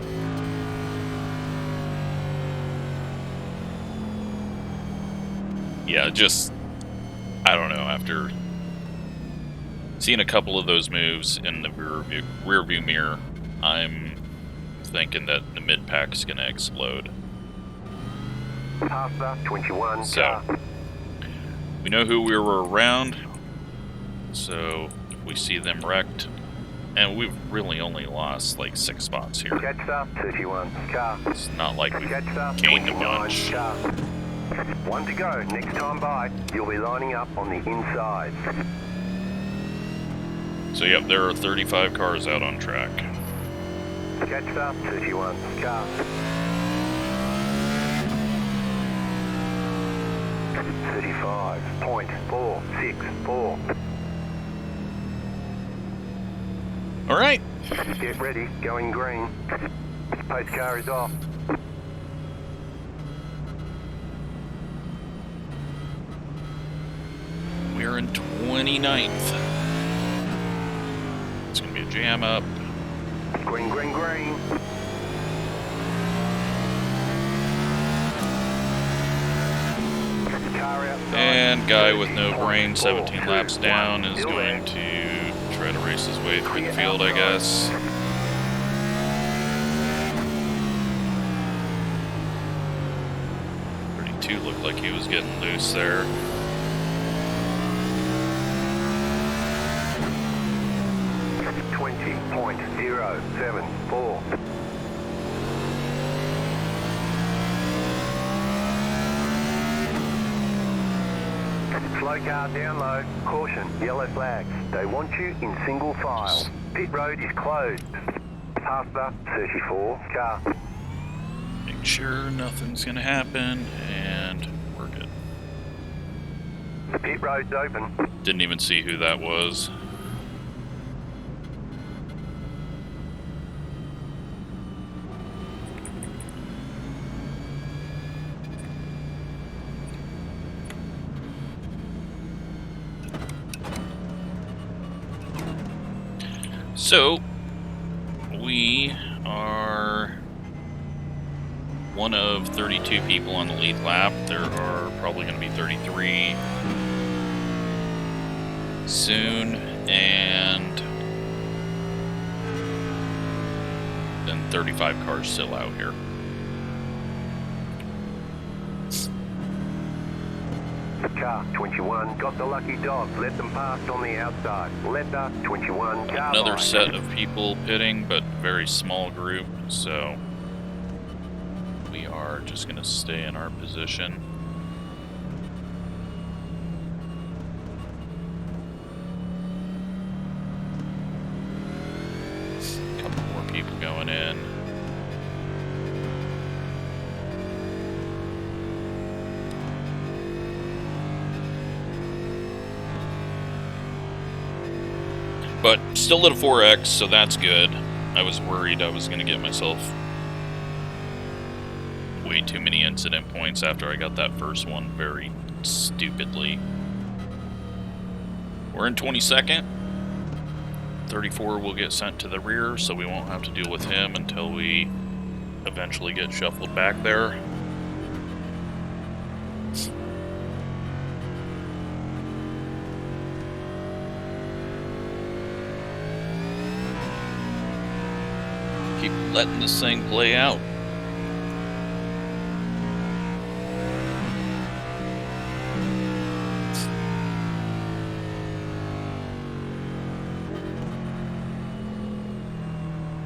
Yeah, just... I don't know, after seeing a couple of those moves in the rear view mirror, I'm thinking that the mid-pack is going to explode. Past up, 21 So, car. we know who we were around, so if we see them wrecked, and we've really only lost like 6 spots here. Catch up, 31 car. It's not like we've Catch up, gained a 29 bunch. car. 1 to go. Next time by, you'll be lining up on the inside. So yep, there are 35 cars out on track. Catch up, 31 car. 35.464. All right. Get ready, going green. Pace car is off. We're in 29th. It's going to be a jam up. Green, green, green. Car outside. And guy with no brain, 17 laps down, is going to try to race his way through the field, I guess. Looked like he was getting loose there. .074. Slow car down low. Caution, yellow flags. They want you in single file. Pit road is closed. Past the 34 car. Make sure nothing's gonna happen, and we're good. The pit road's open. Didn't even see who that was. So, we are one of 32 people on the lead lap. There are probably going to be 33 soon, and then 35 cars still out here. Car 21 got the lucky dog. Let them pass on the outside. Let the 21 car Another by. set of people pitting, but very small group, so we are just going to stay in our position. A couple more people going in. But still at a 4X, so that's good. I was worried I was going to get myself way too many incident points after I got that first one very stupidly. We're in 22nd. 34 will get sent to the rear, so we won't have to deal with him until we eventually get shuffled back there. Keep letting this thing play out.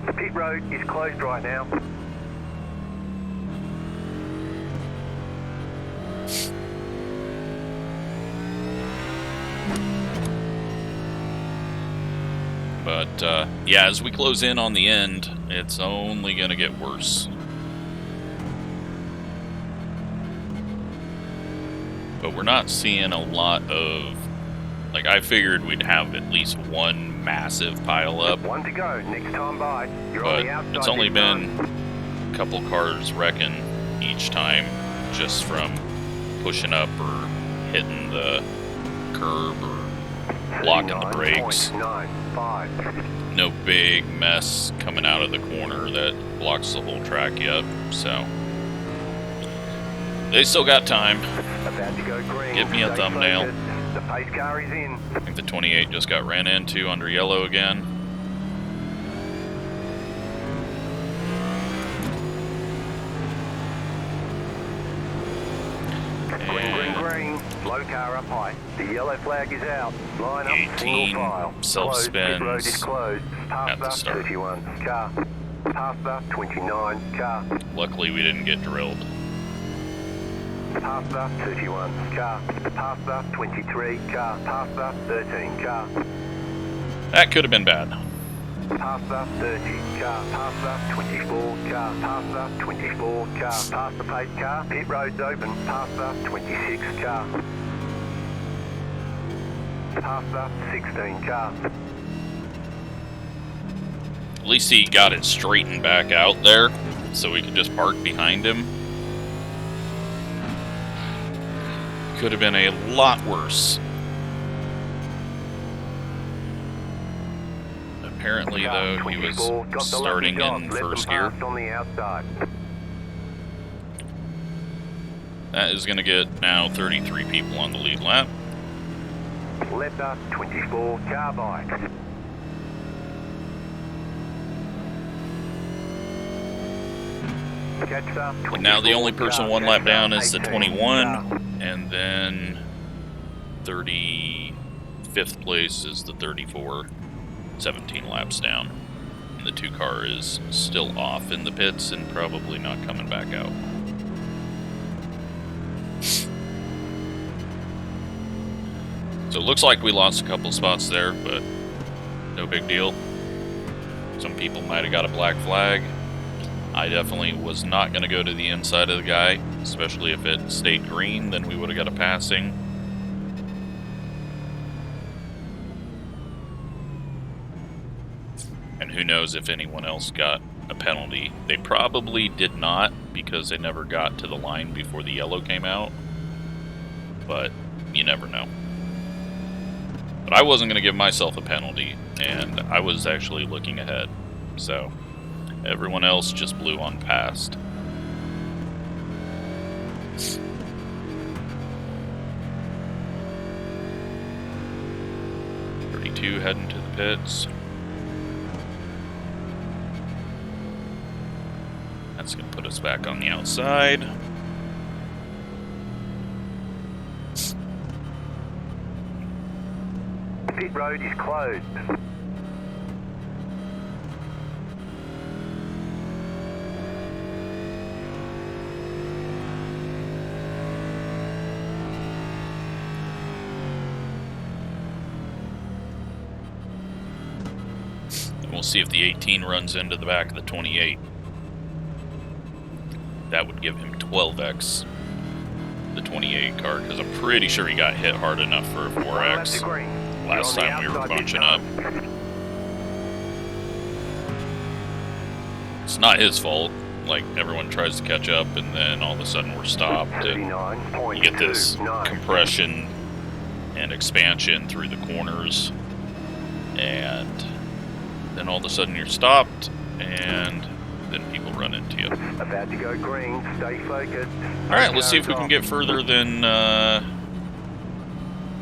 The pit road is closed right now. But, yeah, as we close in on the end, it's only going to get worse. but we're not seeing a lot of, like, I figured we'd have at least one massive pile up. One to go, next time by. You're But on the outside. it's only been a couple cars wrecking each time, just from pushing up or hitting the curb or blocking the brakes. 39.95. No big mess coming out of the corner that blocks the whole track yet, so they still got time. About to go green. Give me a Stay thumbnail. focused. The pace car is in. I think the 28 just got ran into under yellow again. Green. Low car up high. The yellow flag is out. Line up, 18 single file. self-spins Closed. Pit road is closed. at the Past the start. 31 car. Past the 29 car. Luckily, we didn't get drilled. Past the 31 car. Past the 23 car. Past the 13 car. That could have been bad. Past the 30 car. Past the 24 car. Past the 24 car. Past the pace car. Pit road's open. Past the 26 car. Past the 16 car. At least he got it straightened back out there, so we could just park behind him. Could have been a lot worse. Apparently, though, he was starting in first gear. On the outside. That is going to get now 33 people on the lead lap. Let the 24 car by. Catch the And now the only 24 person car. one lap Catch down the is the 18 21, car. and then 35th place is the 34, 17 laps down. And the 2 car is still off in the pits and probably not coming back out. So it looks like we lost a couple spots there, but no big deal. Some people might have got a black flag. I definitely was not going to go to the inside of the guy, especially if it stayed green, then we would have got a passing. And who knows if anyone else got a penalty. They probably did not, because they never got to the line before the yellow came out. But you never know. But I wasn't going to give myself a penalty, and I was actually looking ahead. So everyone else just blew on past. .32 heading to the pits. That's going to put us back on the outside. Pit road is closed. And we'll see if the 18 runs into the back of the 28. That would give him 12x the 28 car, because I'm pretty sure he got hit hard enough for a 4x last time we were bunching up. It's not his fault. Like, everyone tries to catch up, and then all of a sudden we're stopped, and you get this compression and expansion through the corners, and then all of a sudden you're stopped, and then people run into you. About to go green, stay focused. Alright, let's see if we can get further than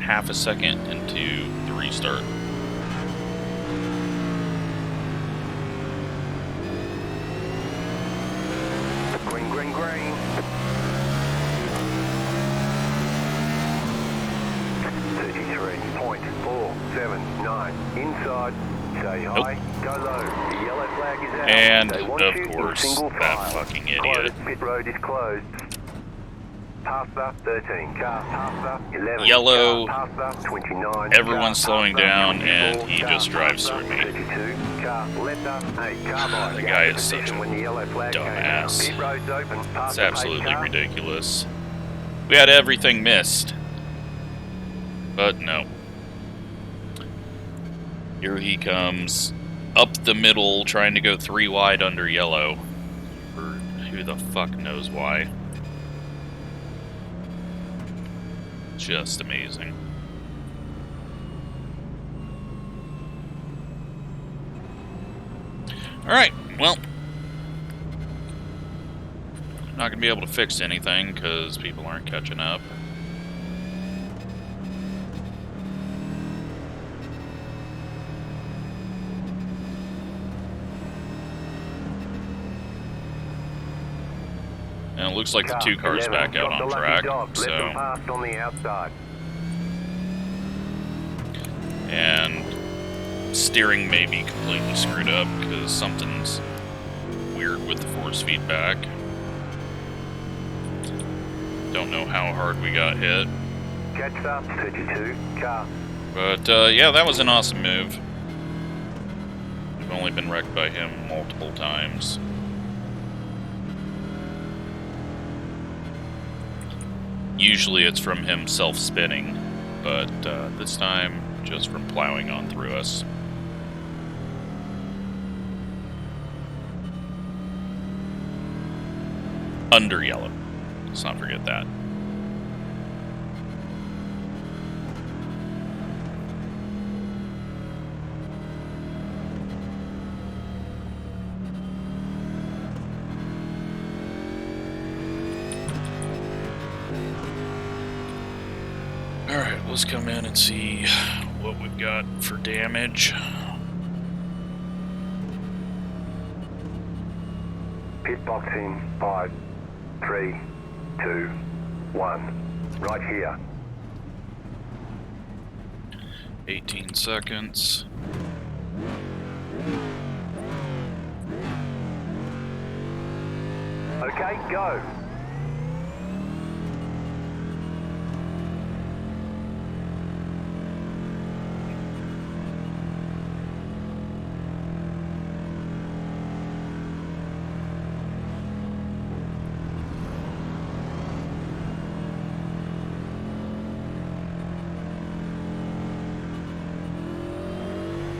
half a second into the restart. Green, green, green. 33.479. Inside. Say hi. Go low. The yellow flag is out. And, They want of you in course, single that file. fucking idiot. Closed. Pit road is closed. Past the 13 car. Past the 11 Yellow. car. Past the 29 Everyone's car. slowing Past the down, 24 and he car. just drives Past through the me. 32 car. Let the 8 car by. The Get guy in is such position a when the yellow flag came out. dumbass. Pit road's open. Past It's the pace absolutely car. ridiculous. We had everything missed. But no. Here he comes. Up the middle, trying to go 3 wide under yellow. For who the fuck knows why. Just amazing. Alright, well. Not going to be able to fix anything because people aren't catching up. And it looks like the 2 cars back out on track, so... on the outside. And steering may be completely screwed up because something's weird with the force feedback. Don't know how hard we got hit. Catch up, 32, car. But, yeah, that was an awesome move. We've only been wrecked by him multiple times. Usually it's from him self-spinning, but this time just from plowing on through us. Under yellow. Let's not forget that. Alright, let's come in and see what we've got for damage. Pit box in 5, 3, 2, 1. Right here. 18 seconds. Okay, go.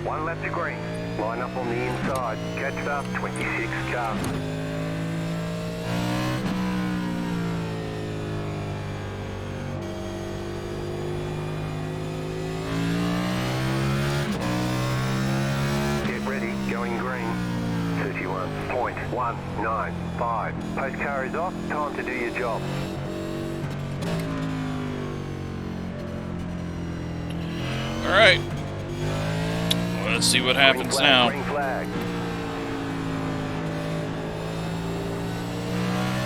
One left to green. Line up on the inside. Catch up, 26 car. Get ready, going green. 31.195. Post car is off. Time to do your job. All right. Let's see what happens now. Green flag.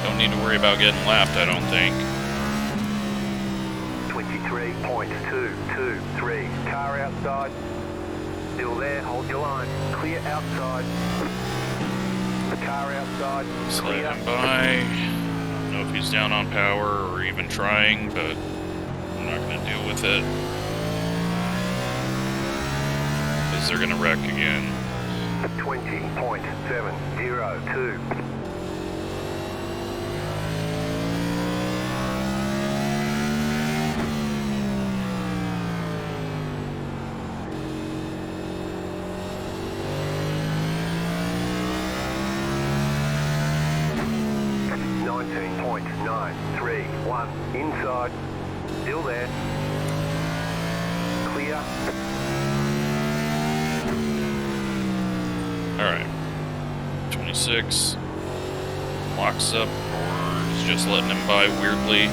Don't need to worry about getting lapped, I don't think. 23.223. Car outside. Still there, hold your line. Clear outside. The car outside. Slide him by. I don't know if he's down on power or even trying, but I'm not going to deal with it. Because they're going to wreck again. 20.702. .931 inside, still there, clear. Alright. 26. Locks up, or is just letting him by weirdly.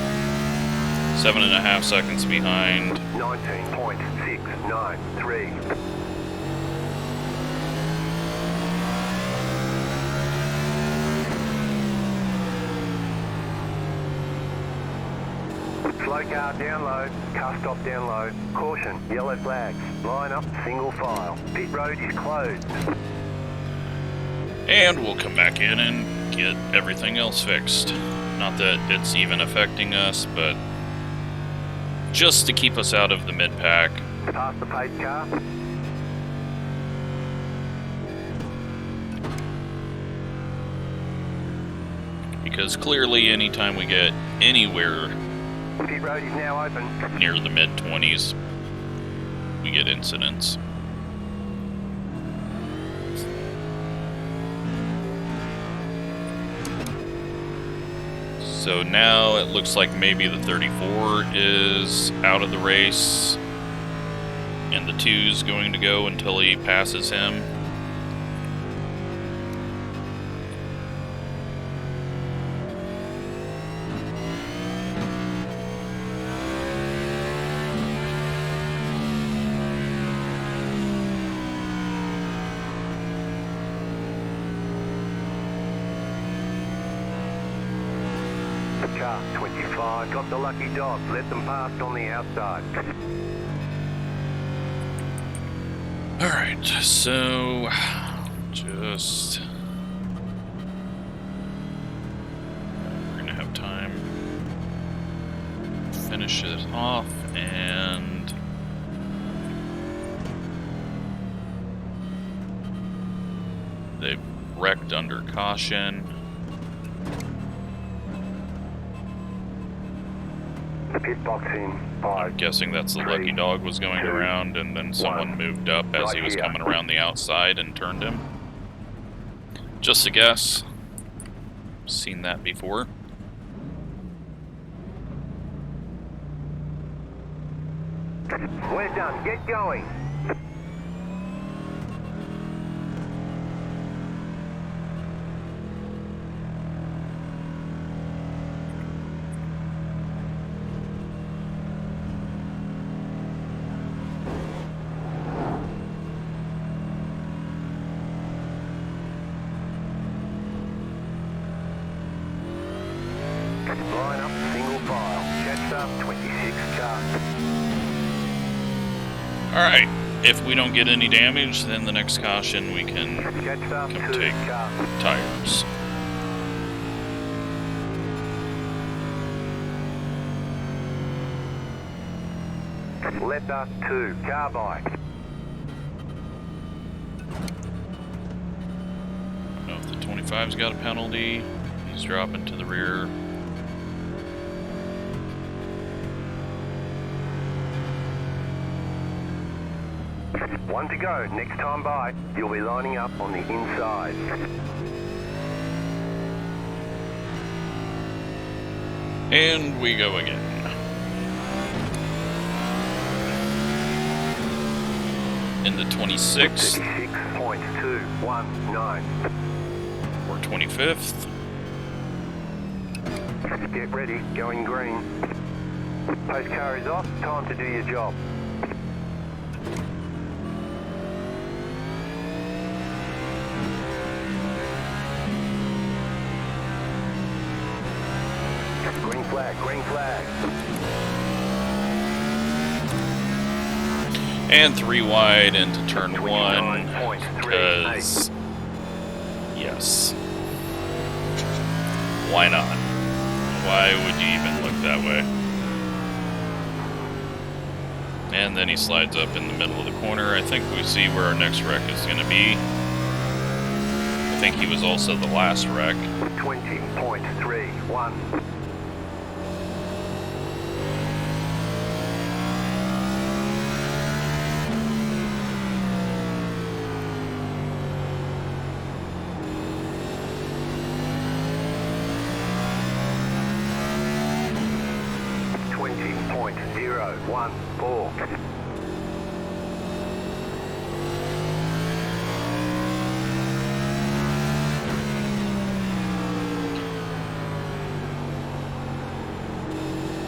7.5 seconds behind. 19.693. Slow car down low, car stop down low. Caution, yellow flags. Line up, single file. Pit road is closed. And we'll come back in and get everything else fixed. Not that it's even affecting us, but just to keep us out of the mid-pack. Pass the pace car. Because clearly anytime we get anywhere Pit road is now open. near the mid-20s, we get incidents. So now it looks like maybe the 34 is out of the race, and the 2's going to go until he passes him. Car 25 got the lucky dog. Let them pass on the outside. Alright, so just we're gonna have time to finish it off, and they've wrecked under caution. Pit box in 5. I'm guessing that's the lucky dog was going around, and then someone moved up as he was coming around the outside and turned him. Just a guess. Seen that before. We're done. Get going. Line up, single file. Catch up, 26 cars. Alright, if we don't get any damage, then the next caution we can Catch up, come 2 take cars. tires. Let us 2 car bike. Know if the 25's got a penalty, he's dropping to the rear. One to go. Next time by, you'll be lining up on the inside. And we go again. In the 26th 36.219. or 25th. Get ready. Going green. Post car is off. Time to do your job. Green flag, green flag. And 3 wide into turn 1, 29.38. because, yes. Why not? Why would you even look that way? And then he slides up in the middle of the corner. I think we see where our next wreck is going to be. I think he was also the last wreck. 20.31.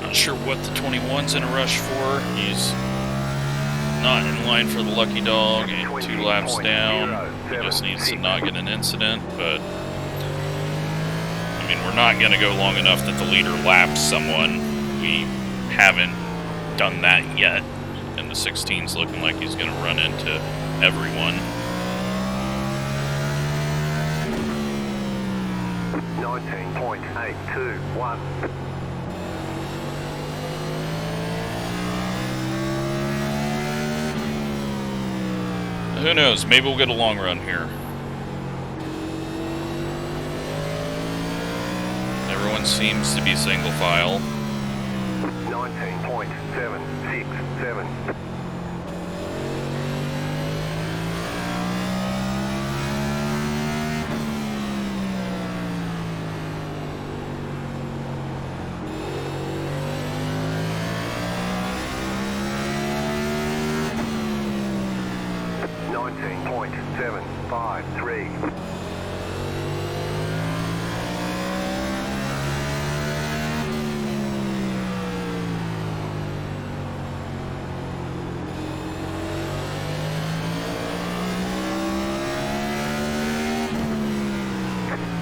Not sure what the 21's in a rush for. He's not in line for the lucky dog and 2 laps down. He just needs to not get an incident, but I mean, we're not going to go long enough that the leader laps someone. We haven't done that yet, and the 16's looking like he's going to run into everyone. 19.821. Who knows? Maybe we'll get a long run here. Everyone seems to be single file. 19.767.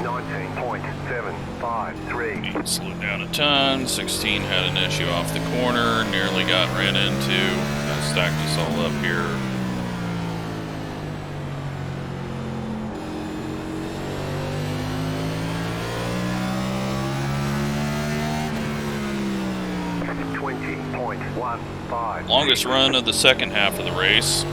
19.753. Slowed down a ton. 16 had an issue off the corner. Nearly got ran into. I stacked us all up here. Longest run of the second half of the race.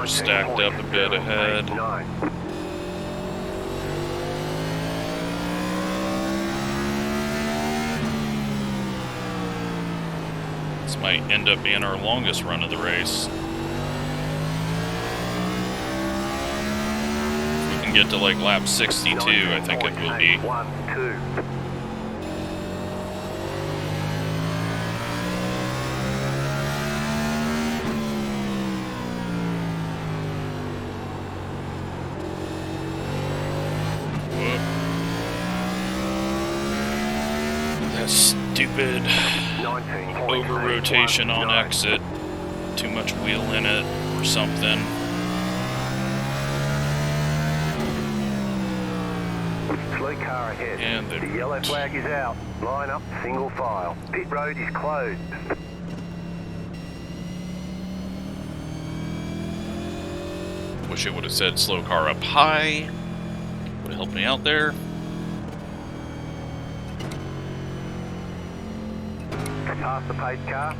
Stacked up a bit ahead. This might end up being our longest run of the race. If we can get to like lap 62, I think it will be. Stupid over rotation on exit, too much wheel in it or something. Slow car ahead. And the yellow flag is out. Line up, single file. Pit road is closed. Wish it would have said slow car up high. Would have helped me out there. Past the pace car.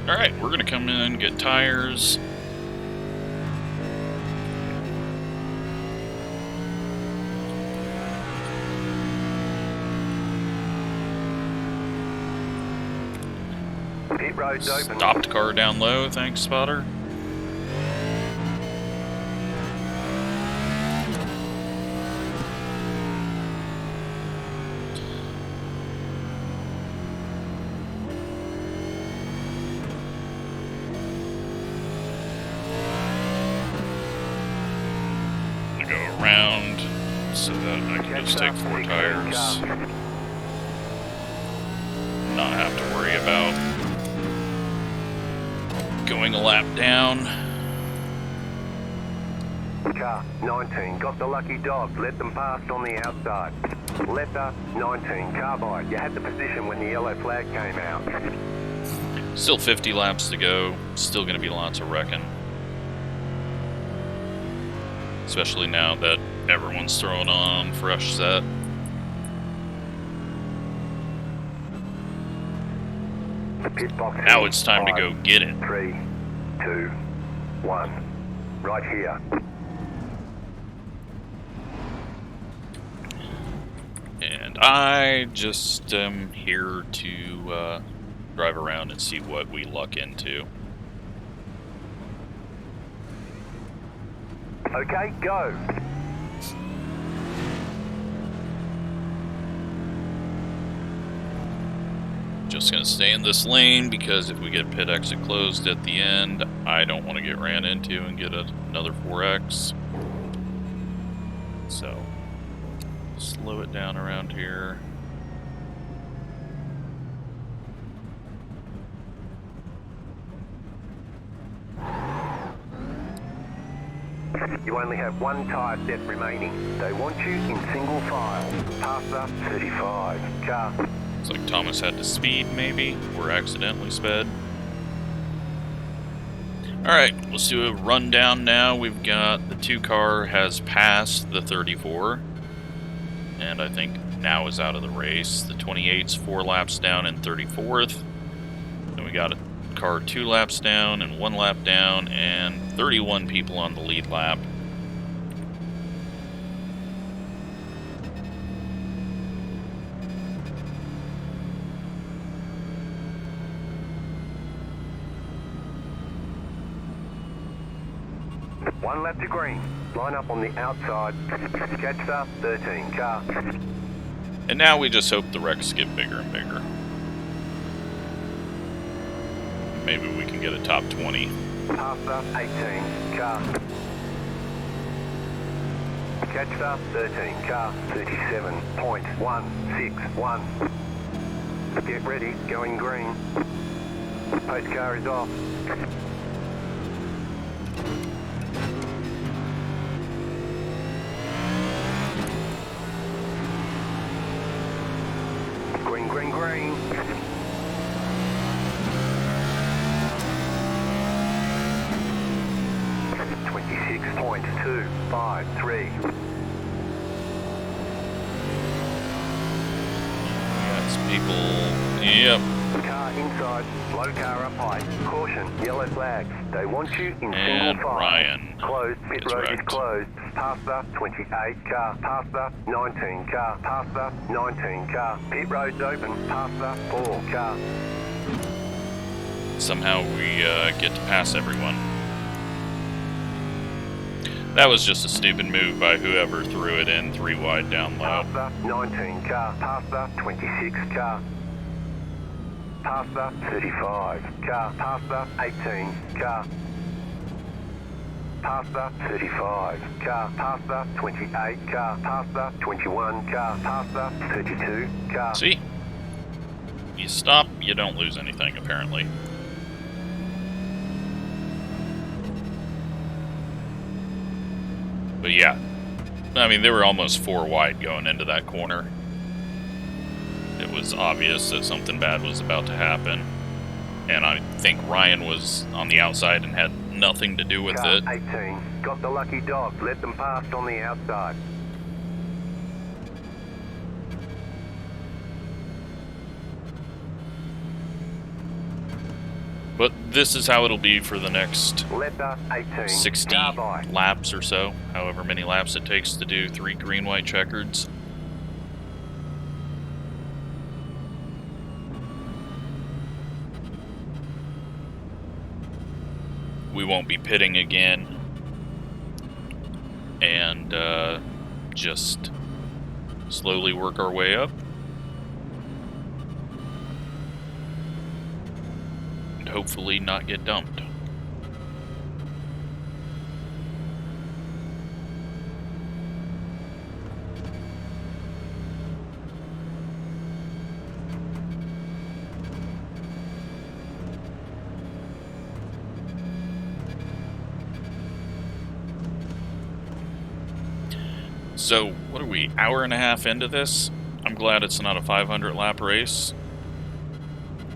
Alright, we're going to come in, get tires. Pit road's open. Stopped car down low, thanks, spotter. Around so that I can just take 4 tires, not have to worry about going a lap down. Car 19 got the lucky dog, let them past on the outside. Letter 19 carbide, you had the position when the yellow flag came out. Still 50 laps to go, still going to be lots of wrecking. Especially now that everyone's throwing on fresh set. Now it's time to go get it. 3, 2, 1. Right here. And I just am here to drive around and see what we luck into. Okay, go. Just gonna stay in this lane because if we get pit exit closed at the end, I don't want to get ran into and get another 4X. So, slow it down around here. You only have one tyre set remaining. They want you in single file. Pass the 35. Car. Looks like Thomas had to speed, maybe, or accidentally sped. Alright, let's do a rundown now. We've got the 2-car has passed the 34, and I think now is out of the race. The 28's 4 laps down and 34th. Then we got a car 2 laps down and 1 lap down, and 31 people on the lead lap. One lap to green. Line up on the outside. Catch the 13 car. And now we just hope the wrecks get bigger and bigger. Maybe we can get a top 20. Pass the 18 car. Catch the 13 car. 37.161. Get ready, going green. Pace car is off. Green, green, green. .253. That's people. Yep. Car inside, low car up high. Caution, yellow flags. They want you in And single file. Ryan Closed, pit is road is wrecked. closed. Pass the 28 car. Pass the 19 car. Pass the 19 car. Pit road's open. Pass the 4 car. Somehow we get to pass everyone. That was just a stupid move by whoever threw it in 3 wide down low. Pass the 19 car. Pass the 26 car. Pass the 35 car. Pass the 18 car. Pass the 35 car. Pass the 28 car. Pass the 21 car. Pass the 32 car. See? You stop, you don't lose anything, apparently. But yeah, I mean, they were almost 4 wide going into that corner. It was obvious that something bad was about to happen. And I think Ryan was on the outside and had nothing to do with car it. 18. Got the lucky dog. Let them pass on the outside. But this is how it'll be for the next Let the 18 60 car by. laps or so, however many laps it takes to do 3 green, white checkers. We won't be pitting again, and just slowly work our way up. And hopefully not get dumped. So, what are we, hour and a half into this? I'm glad it's not a 500 lap race.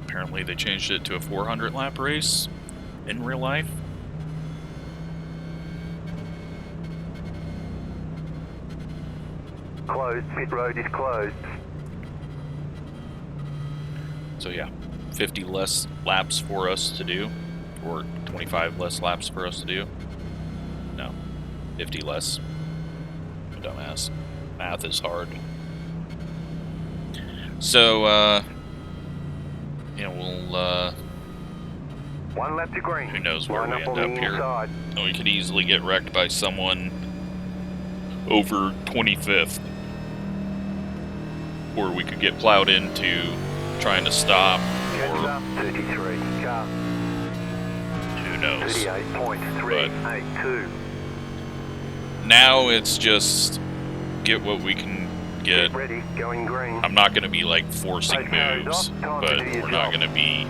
Apparently they changed it to a 400 lap race in real life. Closed. Pit road is closed. So yeah, 50 less laps for us to do, or 25 less laps for us to do. No, 50 less. Dumbass. Math is hard. So, we'll, One lap to green. who knows where Line we up on end the up here. inside. And we could easily get wrecked by someone over 25th. Or we could get plowed into trying to stop, Catch or up 33 car. who knows. 38.382. Now it's just get what we can get. Get ready, going green. I'm not going to be like forcing Okay, carries moves, off. Time but to do your we're not job. going to be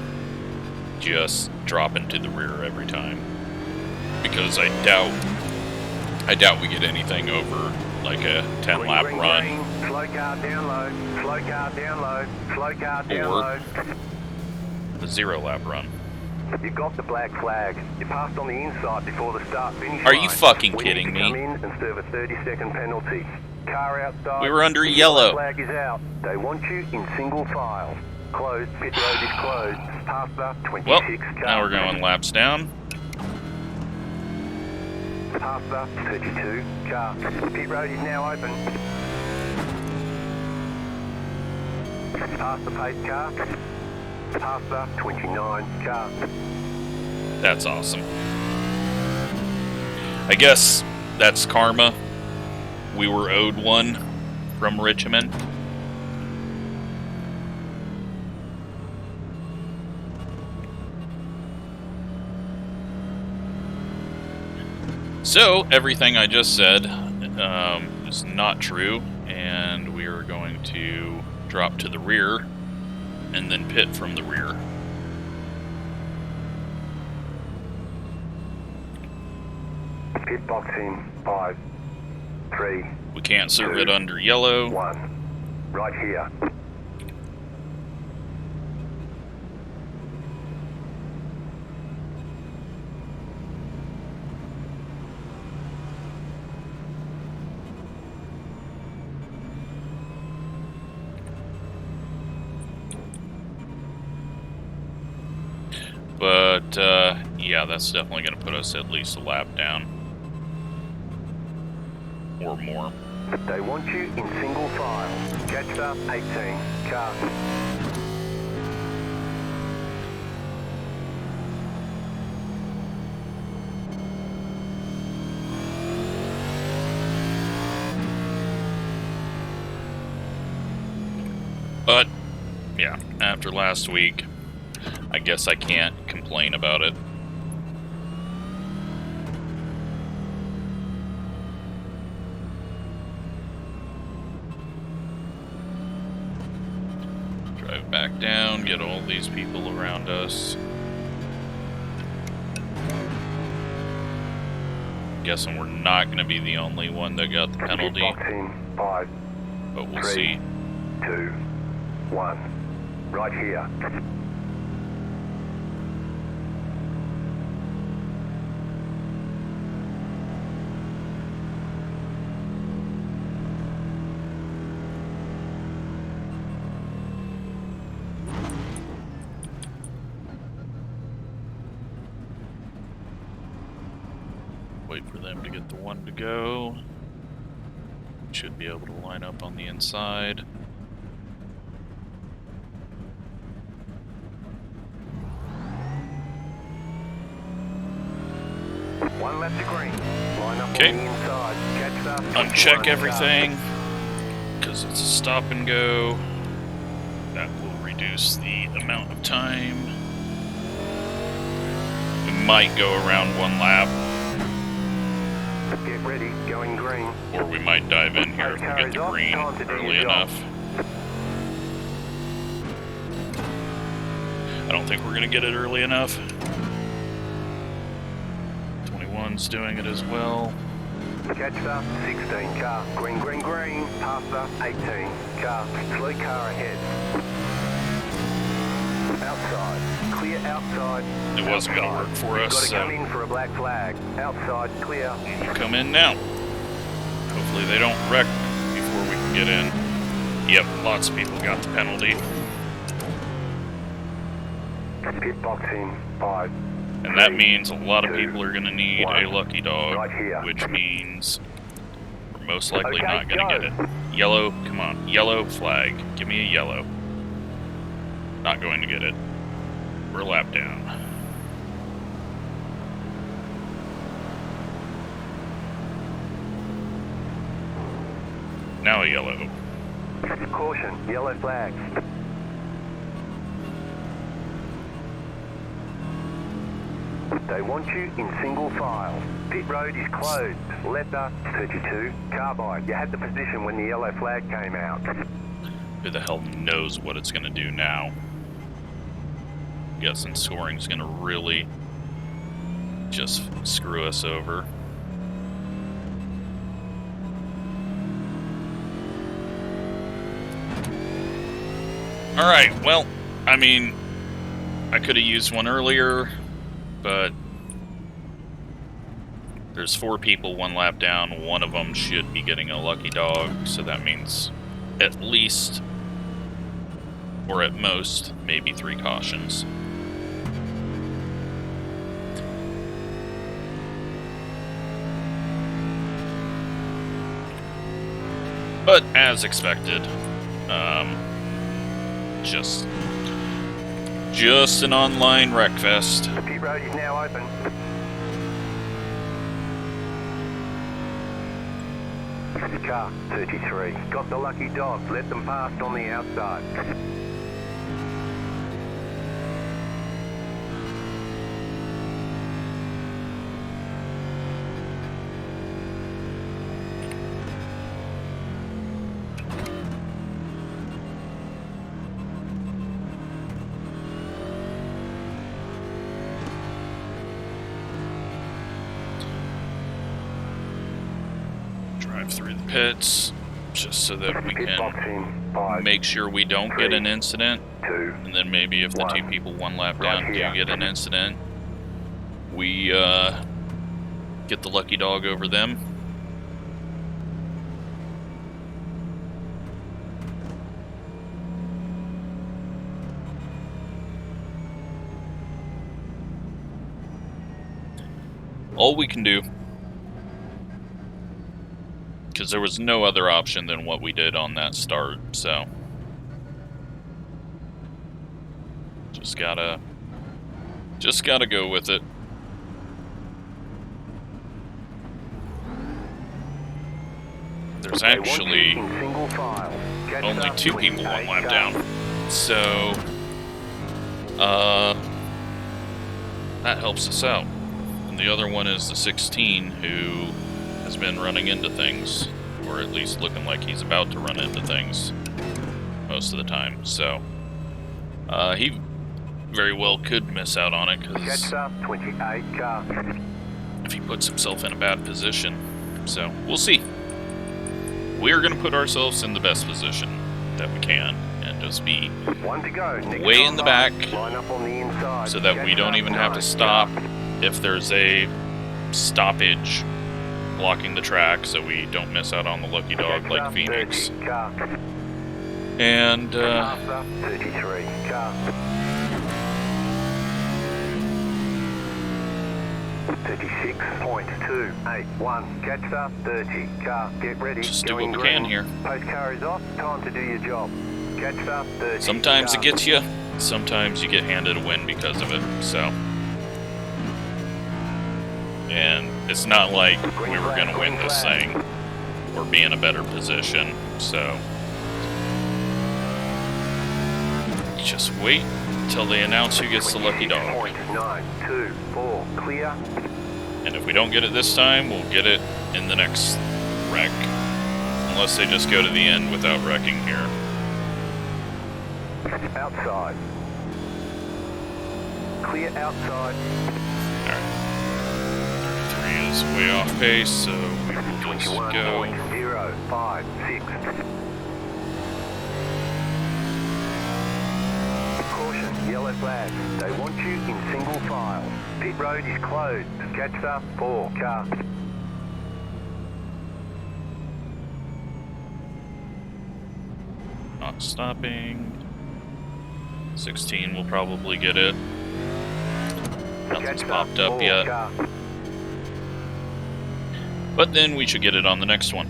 just dropping to the rear every time. Because I doubt I doubt we get anything over like a 10-lap run. Slow car down low. Slow car down low. Slow car down low. A 0-lap run. You got the black flag. You passed on the inside before the start-finish line. Are you fucking kidding me? Come in and serve a 30-second penalty. Car outside. We were under yellow. The flag is out. They want you in single file. Closed. Pit road is closed. Past the 26 Well, car. now we're going laps down. Past the 32 car. Pit road is now open. Past the pace car. Past the 29 car. That's awesome. I guess that's karma. We were owed one from Richmond. So, everything I just said is not true, and we are going to drop to the rear and then pit from the rear. Pit box in 5, 3. We can't serve it under yellow. 1. Right here. But, yeah, that's definitely going to put us at least a lap down. Or more. They want you in single file. Catch up 18 car. But, yeah, after last week, I guess I can't complain about it. Drive back down, get all these people around us. Guessing we're not going to be the only one that got the penalty. Box in 5, But we'll 3, see. 2, 1. Right here. Wait for them to get the one to go. Should be able to line up on the inside. One left to green. Line up Okay. on the inside. Catch up. Uncheck everything, because it's a stop and go. That will reduce the amount of time. We might go around one lap, Get ready. Going green. or we might dive in here if we get the green early enough. I don't think we're going to get it early enough. 21's doing it as well. Catch up 16 car. Green, green, green. Past up 18 car. Slow car ahead. Outside. Clear outside. It wasn't going to work for us, Got to so come in for a black flag. Outside. Clear. come in now. Hopefully they don't wreck before we can get in. Yep, lots of people got the penalty. Pit box in 5. And that means a lot of people are going to need one. a lucky dog, Right here. which means we're most likely Okay, not going to go. get it. Yellow, come on. Yellow flag. Give me a yellow. Not going to get it. We're a lap down. Now a yellow. Caution. Yellow flag. They want you in single file. Pit road is closed. Letter 32 carbide. You had the position when the yellow flag came out. Who the hell knows what it's going to do now? Guessing scoring's going to really just screw us over. Alright, well, I mean, I could have used one earlier, but there's 4 people 1 lap down. One of them should be getting a lucky dog, so that means at least, or at most, maybe 3 cautions. But as expected, just an online wreckfest. The pit road is now open. Car 33, got the lucky dog, let them past on the outside. Through the pits, just so that we can make sure we don't get an incident, and then maybe if the 2 people 1 lap down do get an incident, we get the lucky dog over them. All we can do, because there was no other option than what we did on that start, so just gotta go with it. There's actually only 2 people 1 lap down, so that helps us out. And the other one is the 16 who has been running into things, or at least looking like he's about to run into things most of the time. So he very well could miss out on it, because if he puts himself in a bad position. So we'll see. We're going to put ourselves in the best position that we can and just be way in the back, so that we don't even have to stop if there's a stoppage blocking the track, so we don't miss out on the lucky dog like Phoenix. And 36.281, catch up 30, car, get ready. Just do what we can here. Post car is off, time to do your job. Catch up 30. Sometimes it gets you, sometimes you get handed a win because of it, so. And it's not like we were going to win this thing or be in a better position, so just wait until they announce who gets the lucky dog. 924, clear. And if we don't get it this time, we'll get it in the next wreck, unless they just go to the end without wrecking here. Outside. Clear outside. Alright. Is way off pace, so we will just go. 21.056. Caution, yellow flag. They want you in single file. Pit road is closed. Catch up 4, car. Not stopping. 16 will probably get it. Nothing's popped up yet. But then we should get it on the next one.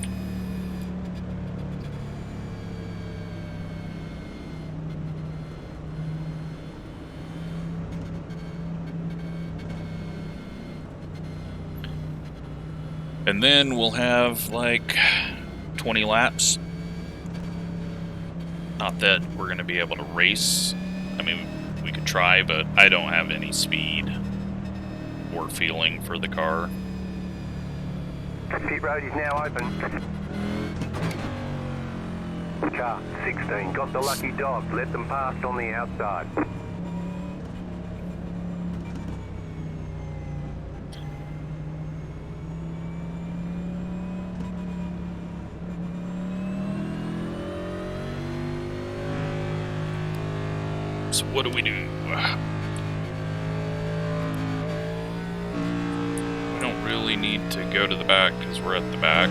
And then we'll have like 20 laps. Not that we're going to be able to race. I mean, we could try, but I don't have any speed or feeling for the car. Pit road is now open. Car 16 got the lucky dog. Let them past on the outside. right, what do? We don't really need to go to the back because we're at the back.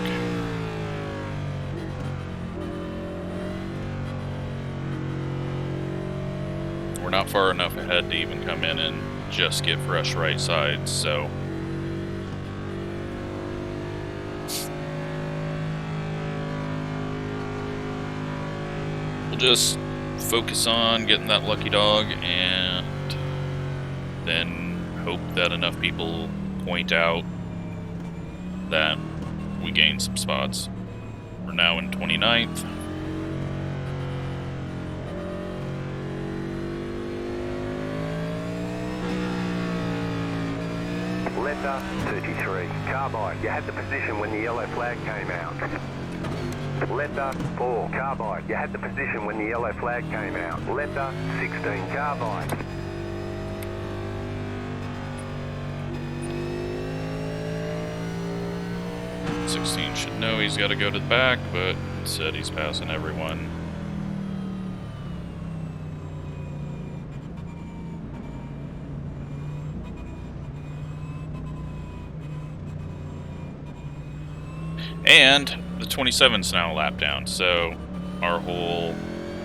We're not far enough ahead to even come in and just get fresh right sides, so we'll just focus on getting that lucky dog and then hope that enough people point out that we gain some spots. We're now in 29th. Letter 33, Carbide, you had the position when the yellow flag came out. Letter 4, Carbide, you had the position when the yellow flag came out. Letter 16, Carbide. .16 should know he's got to go to the back, but instead he's passing everyone. And the 27's now a lap down, so our whole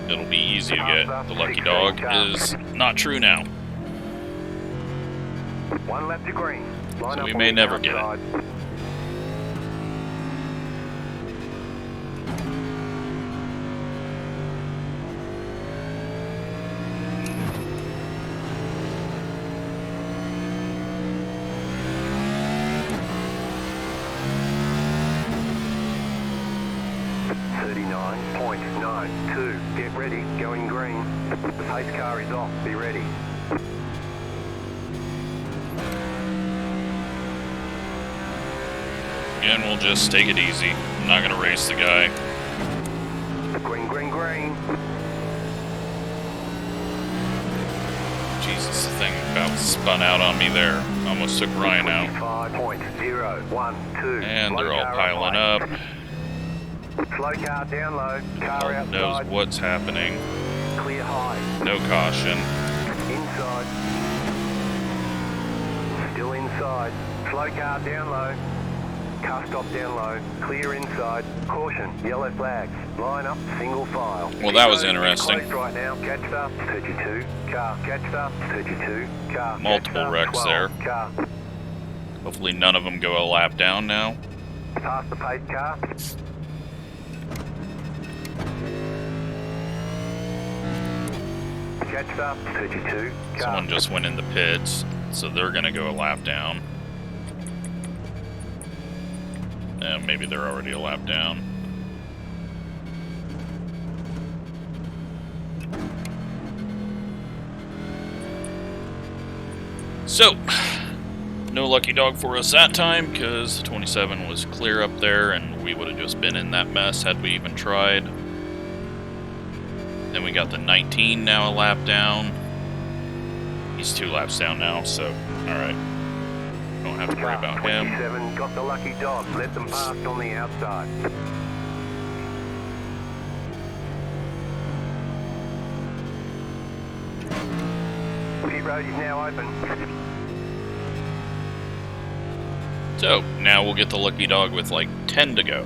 it'll be easy to get the lucky dog is not true now. One left to green. So we may never get it. Get ready, going green. The pace car is off, be ready. Again, we'll just take it easy. I'm not gonna race the guy. Green, green, green. Jesus, the thing about spun out on me there. Almost took Ryan out. 5.012. And they're all piling up. Slow car down low, car outside. Knows what's happening. Clear high. No caution. Inside. Still inside. Slow car down low. Car stop down low. Clear inside. Caution. Yellow flags. Line up. Single file. Well, that was interesting. Closed right now. Catch up. 32. Car. Catch up. 32. Car. Multiple wrecks 12, there. Car. Hopefully none of them go a lap down now. Past the pace car. Catch up, 32. Car. Someone just went in the pits, so they're going to go a lap down. Maybe they're already a lap down. So, no lucky dog for us that time, because the 27 was clear up there, and we would have just been in that mess had we even tried. Then we got the 19 now a lap down. He's 2 laps down now, so alright. Don't have to worry about him. 27 got the lucky dog. Let them pass on the outside. Pit road is now open. So, now we'll get the lucky dog with like 10 to go.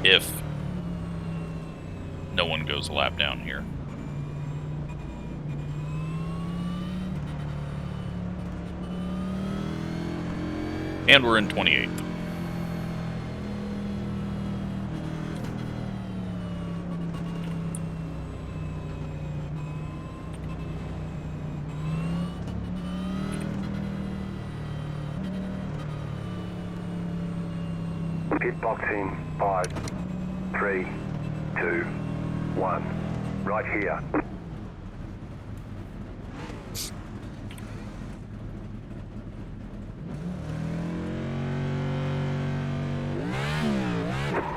If no one goes a lap down here. And we're in 28th. Pit box in 5, 3, 2, 1. Right here.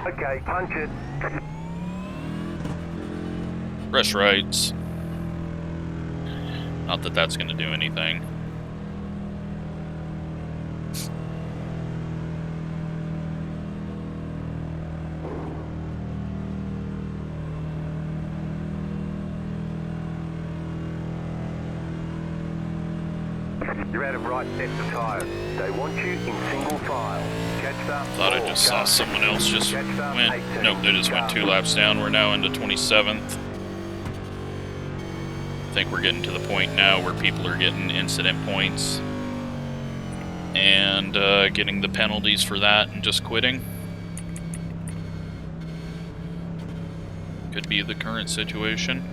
Okay, punch it. Fresh rights. Not that that's going to do anything. You're out of right sets of tyres. They want you in single file. Catch up. Thought I just saw someone else just went. Nope, they just went 2 laps down. We're now into 27th. I think we're getting to the point now where people are getting incident points and getting the penalties for that and just quitting. Could be the current situation.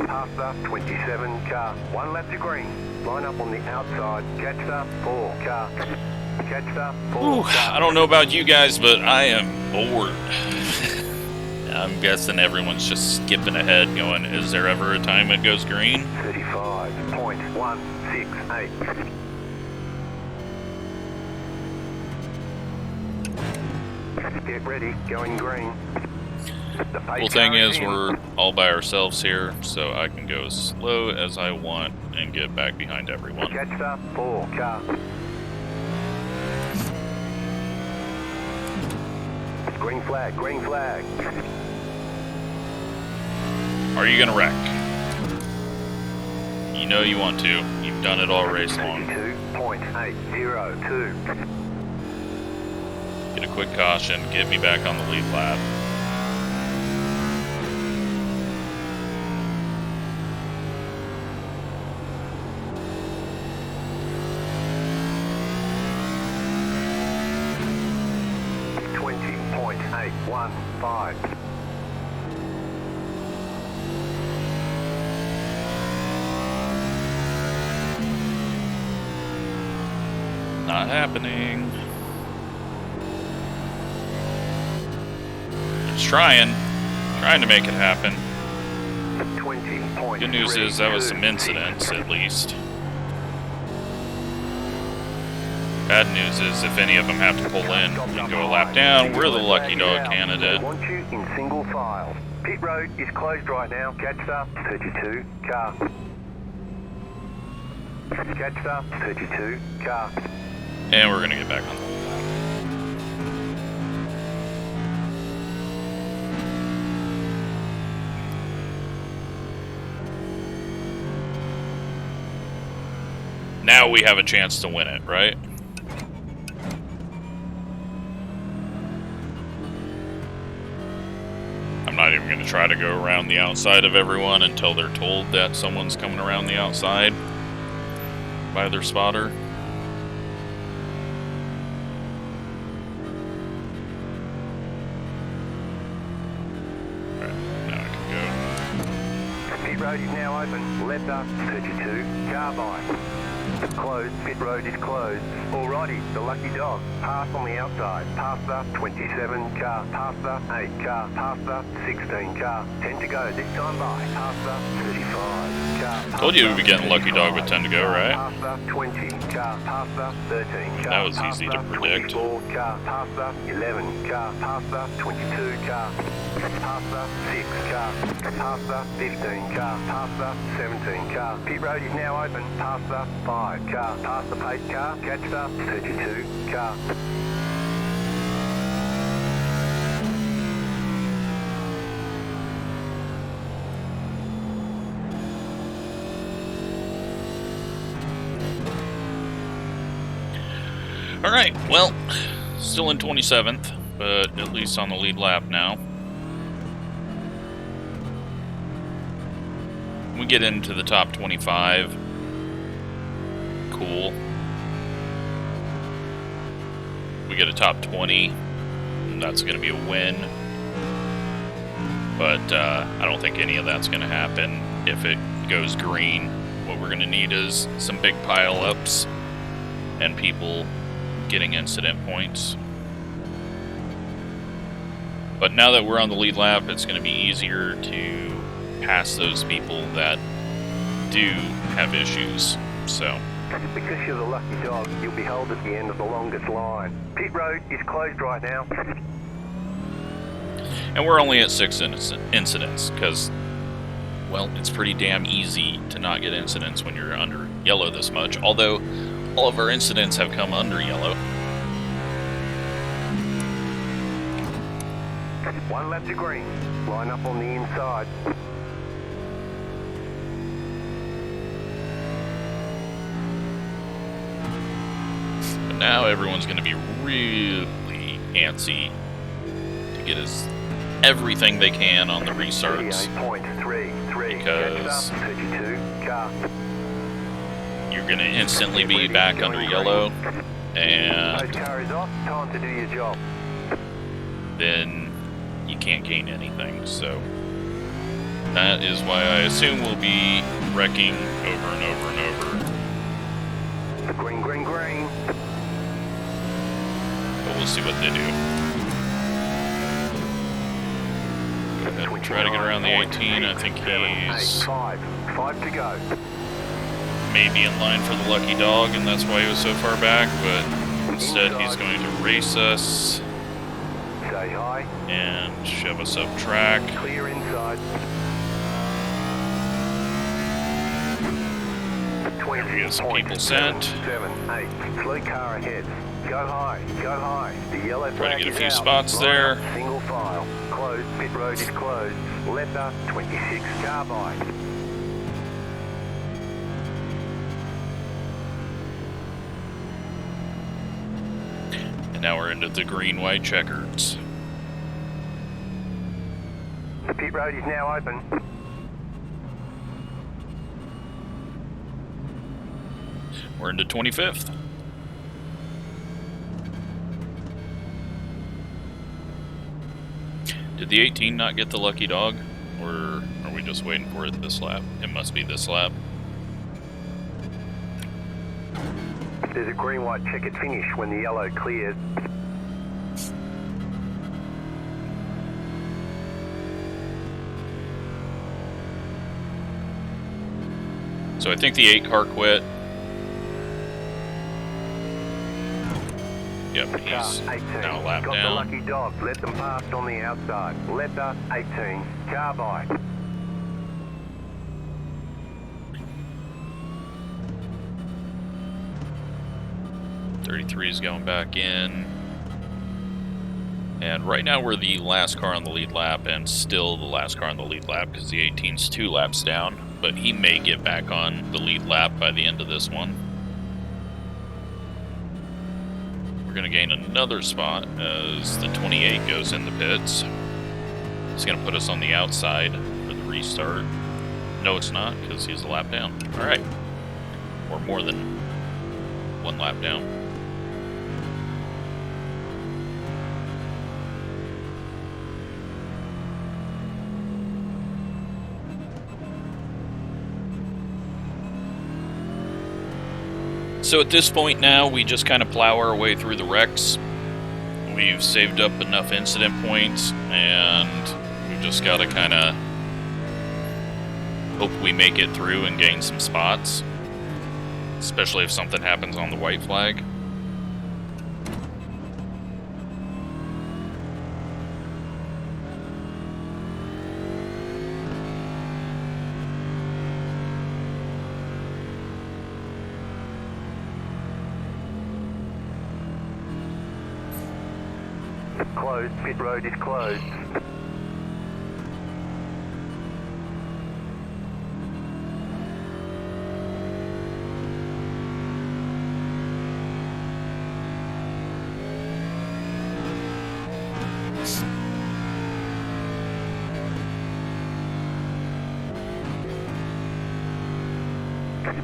Past the 27 car. 1 lap to green. Line up on the outside. Catch the 4 car. Catch the 4 car. I don't know about you guys, but I am bored. I'm guessing everyone's just skipping ahead going, is there ever a time it goes green? 35.168. Get ready, going green. The Cool thing is we're all by ourselves here, so I can go as slow as I want and get back behind everyone. Catch up, 4 car. Green flag, green flag. Are you gonna wreck? You know you want to. You've done it all race long. 32.802. Get a quick caution, get me back on the lead lap. .815. Not happening. Just trying to make it happen. 20. Good news is that was some incidents, at least. Bad news is if any of them have to pull in and go a lap down, we're the lucky dog candidate. I want you in single file. Pit road is closed right now. Catch up, 32 car. Catch up, 32 car. And we're gonna get back on the lead lap. Now we have a chance to win it, right? I'm not even going to try to go around the outside of everyone until they're told that someone's coming around the outside by their spotter. Alright, now I can go. Pit road is now open. Left up, 32 car by. Closed, pit road is closed. Alrighty, the lucky dog. Pass on the outside. Pass the 27 car. Pass the 8 car. Pass the 16 car. 10 to go this time by. Pass the 35 car. Told you we'd be getting lucky dog with 10 to go, right? Pass the 20 car. Pass the 13 car. That was easy to predict. 24 car. Pass the 11 car. Pass the 22 car. Pass the 6 car. Pass the 15 car. Pass the 17 car. Pit road is now open. Pass the 5 car. Pass the pace car. Catch the 32 car. Alright, well, still in 27th, but at least on the lead lap now. We get into the top 25. Cool. We get a top 20, and that's going to be a win. But I don't think any of that's going to happen if it goes green. What we're going to need is some big pile-ups and people getting incident points. But now that we're on the lead lap, it's going to be easier to pass those people that do have issues. So, because you're the lucky dog, you'll be held at the end of the longest line. Pit road is closed right now. and we're only at 6 incidents because, well, it's pretty damn easy to not get incidents when you're under yellow this much. Although all of our incidents have come under yellow. 1 lap to green. Line up on the inside. But now everyone's going to be really antsy to get everything they can on the restarts. 38.33. Because 32 car. You're going to instantly be back under yellow, and Car is off. Time to do your job. then you can't gain anything. So that is why I assume we'll be wrecking over and over and over. Green, green, green. But we'll see what they do. Go ahead and try to get around the 18. I think he's 5 to go. maybe in line for the lucky dog, and that's why he was so far back, but instead he's going to race us Say hi. and shove us up track. Clear inside. Here we get some people sent. 7, 8. Slow car ahead. Go high. Go high. The yellow Try flag to get a is few out. spots Line there. up, single file. Closed. Pit road is closed. Letter 26 carbide. And now we're into the green-white checkers. The pit road is now open. We're into 25th. Did the 18 not get the lucky dog? Or are we just waiting for it this lap? It must be this lap. There's a green-white checkered finish when the yellow clears. So I think the 8 car quit. Yep, he's now a lap Got the down. lucky dog. Let them pass on the outside. Letter 18 carbide. Is going back in. And right now we're the last car on the lead lap, and still the last car on the lead lap because the 18's 2 laps down. But he may get back on the lead lap by the end of this one. We're going to gain another spot as the 28 goes in the pits. It's going to put us on the outside for the restart. No, it's not, because he's a lap down. Alright. Or more than 1 lap down. So at this point now, we just kind of plow our way through the wrecks. We've saved up enough incident points, and we've just got to kind of hope we make it through and gain some spots, especially if something happens on the white flag. Closed. Pit road is closed.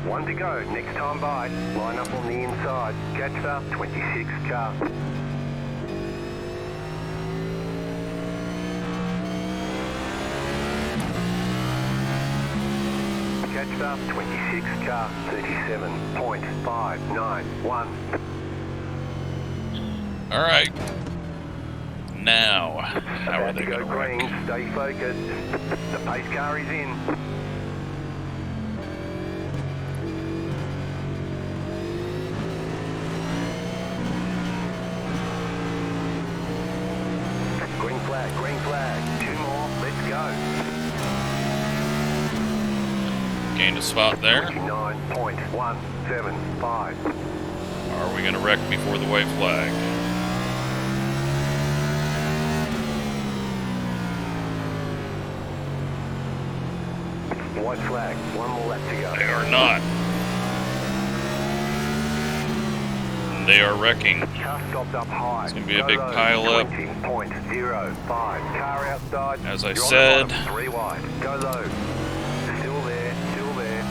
One to go. Next time by. Line up on the inside. Catch the 26 car. Catch up, 26 car, 37.591. Alright. Now, how are they going to green, wreck? stay focused. The pace car is in. Green flag, 2 more, let's go. Gained a spot there. 29.175. Are we going to wreck before the white flag? White flag, one more lap to go. They are not. They are wrecking. Car stopped up high. It's going to be a big pile up. 20.05. Car outside. As I You're said. on the bottom, 3 wide. Go low. Still there, still there.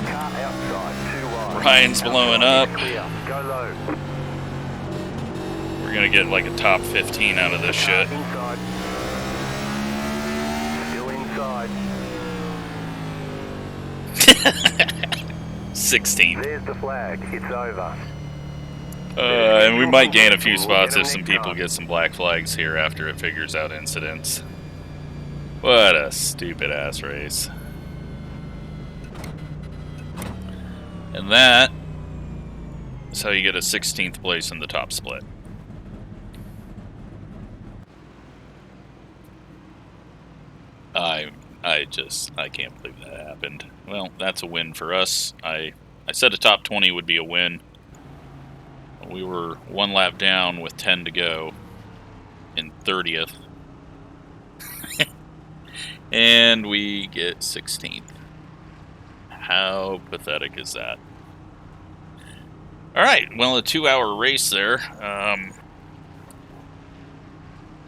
Car outside, 2 wide. Ryan's blowing up. Clear. Go low. We're going to get like a top 15 out of this shit. Inside. Still inside. 16. There's the flag. It's over. And we might gain a few spots if some people get some black flags here after it figures out incidents. What a stupid ass race. And that is how you get a 16th place in the top split. I can't believe that happened. Well, that's a win for us. I said a top 20 would be a win. We were 1 lap down with 10 to go in 30th. And we get 16th. How pathetic is that? Alright, well, a 2-hour race there.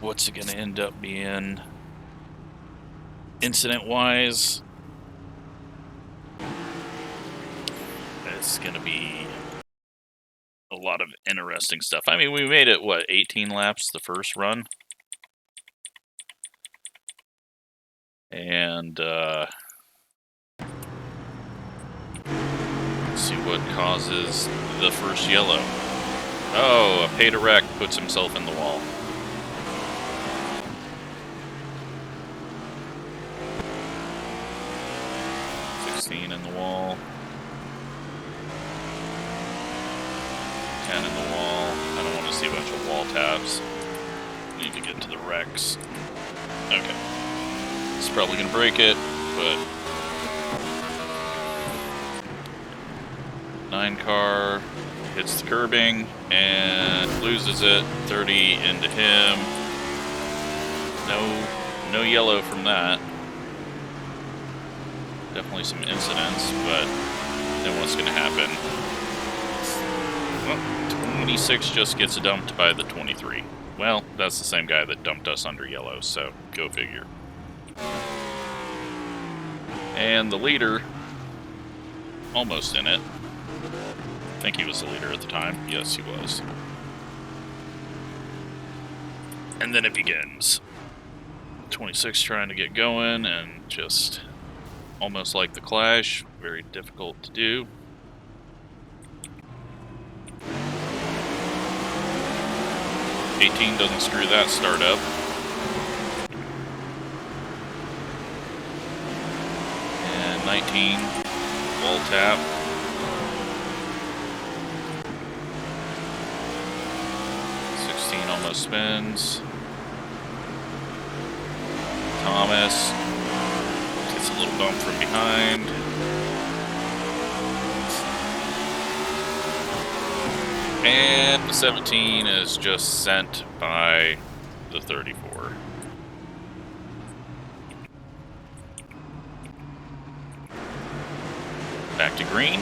What's it going to end up being? Incident-wise, it's going to be a lot of interesting stuff. I mean, we made it, what, 18 laps the first run? And, let's see what causes the first yellow. Oh, a pay to wreck puts himself in the wall. In the wall. 10 in the wall. I don't want to see a bunch of wall tabs. Need to get to the wrecks. Okay. It's probably going to break it, but 9 car hits the curbing and loses it. 30 into him. No yellow from that. Definitely some incidents, but then what's going to happen? Well, 26 just gets dumped by the 23. Well, that's the same guy that dumped us under yellow, so go figure. And the leader, almost in it. I think he was the leader at the time. Yes, he was. And then it begins. 26 trying to get going and just... almost like the Clash, very difficult to do. $18 doesn't screw that start up. And 19, wall tap. 16 almost spins. Thomas. A little bump from behind. And the 17 is just sent by the 34. Back to green.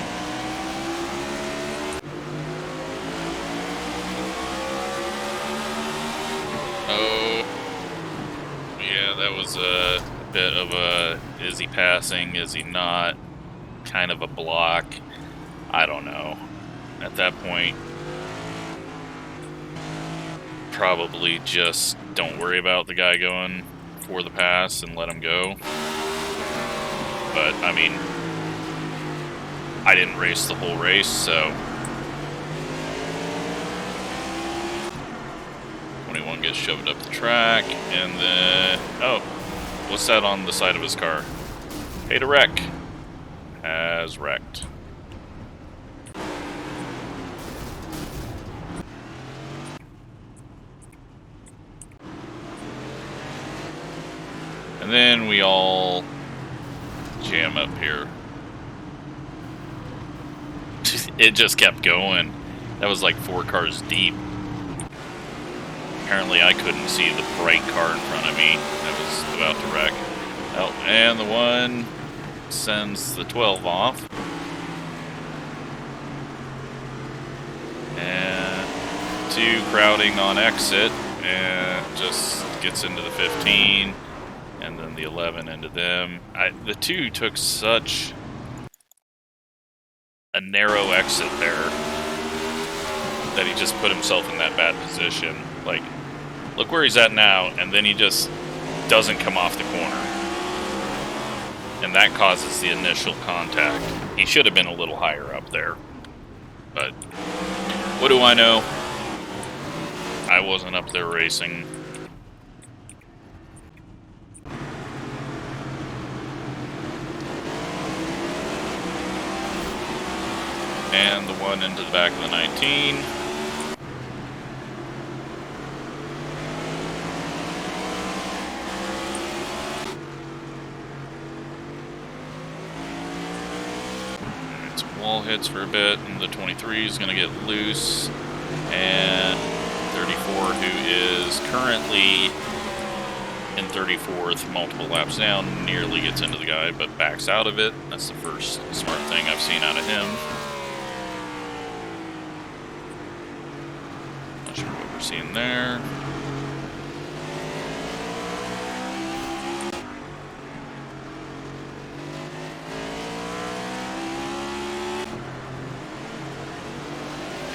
Oh, yeah, that was a bit of a, is he passing, is he not, kind of a block, I don't know. At that point, probably just don't worry about the guy going for the pass and let him go. But, I mean, I didn't race the whole race, so 21 gets shoved up the track, and then, oh, what's that on the side of his car? Pay to wreck. Has wrecked. And then we all jam up here. It just kept going. That was like 4 cars deep. Apparently I couldn't see the bright car in front of me that was about to wreck. Oh, and the one sends the 12 off. And 2 crowding on exit, and just gets into the 15, and then the 11 into them. The 2 took such a narrow exit there that he just put himself in that bad position. Like, look where he's at now, and then he just doesn't come off the corner. And that causes the initial contact. He should have been a little higher up there. But what do I know? I wasn't up there racing. And the 1 into the back of the 19. Some wall hits for a bit, and the 23 is going to get loose. And 34, who is currently in 34th, multiple laps down, nearly gets into the guy, but backs out of it. That's the first smart thing I've seen out of him. Not sure what we're seeing there.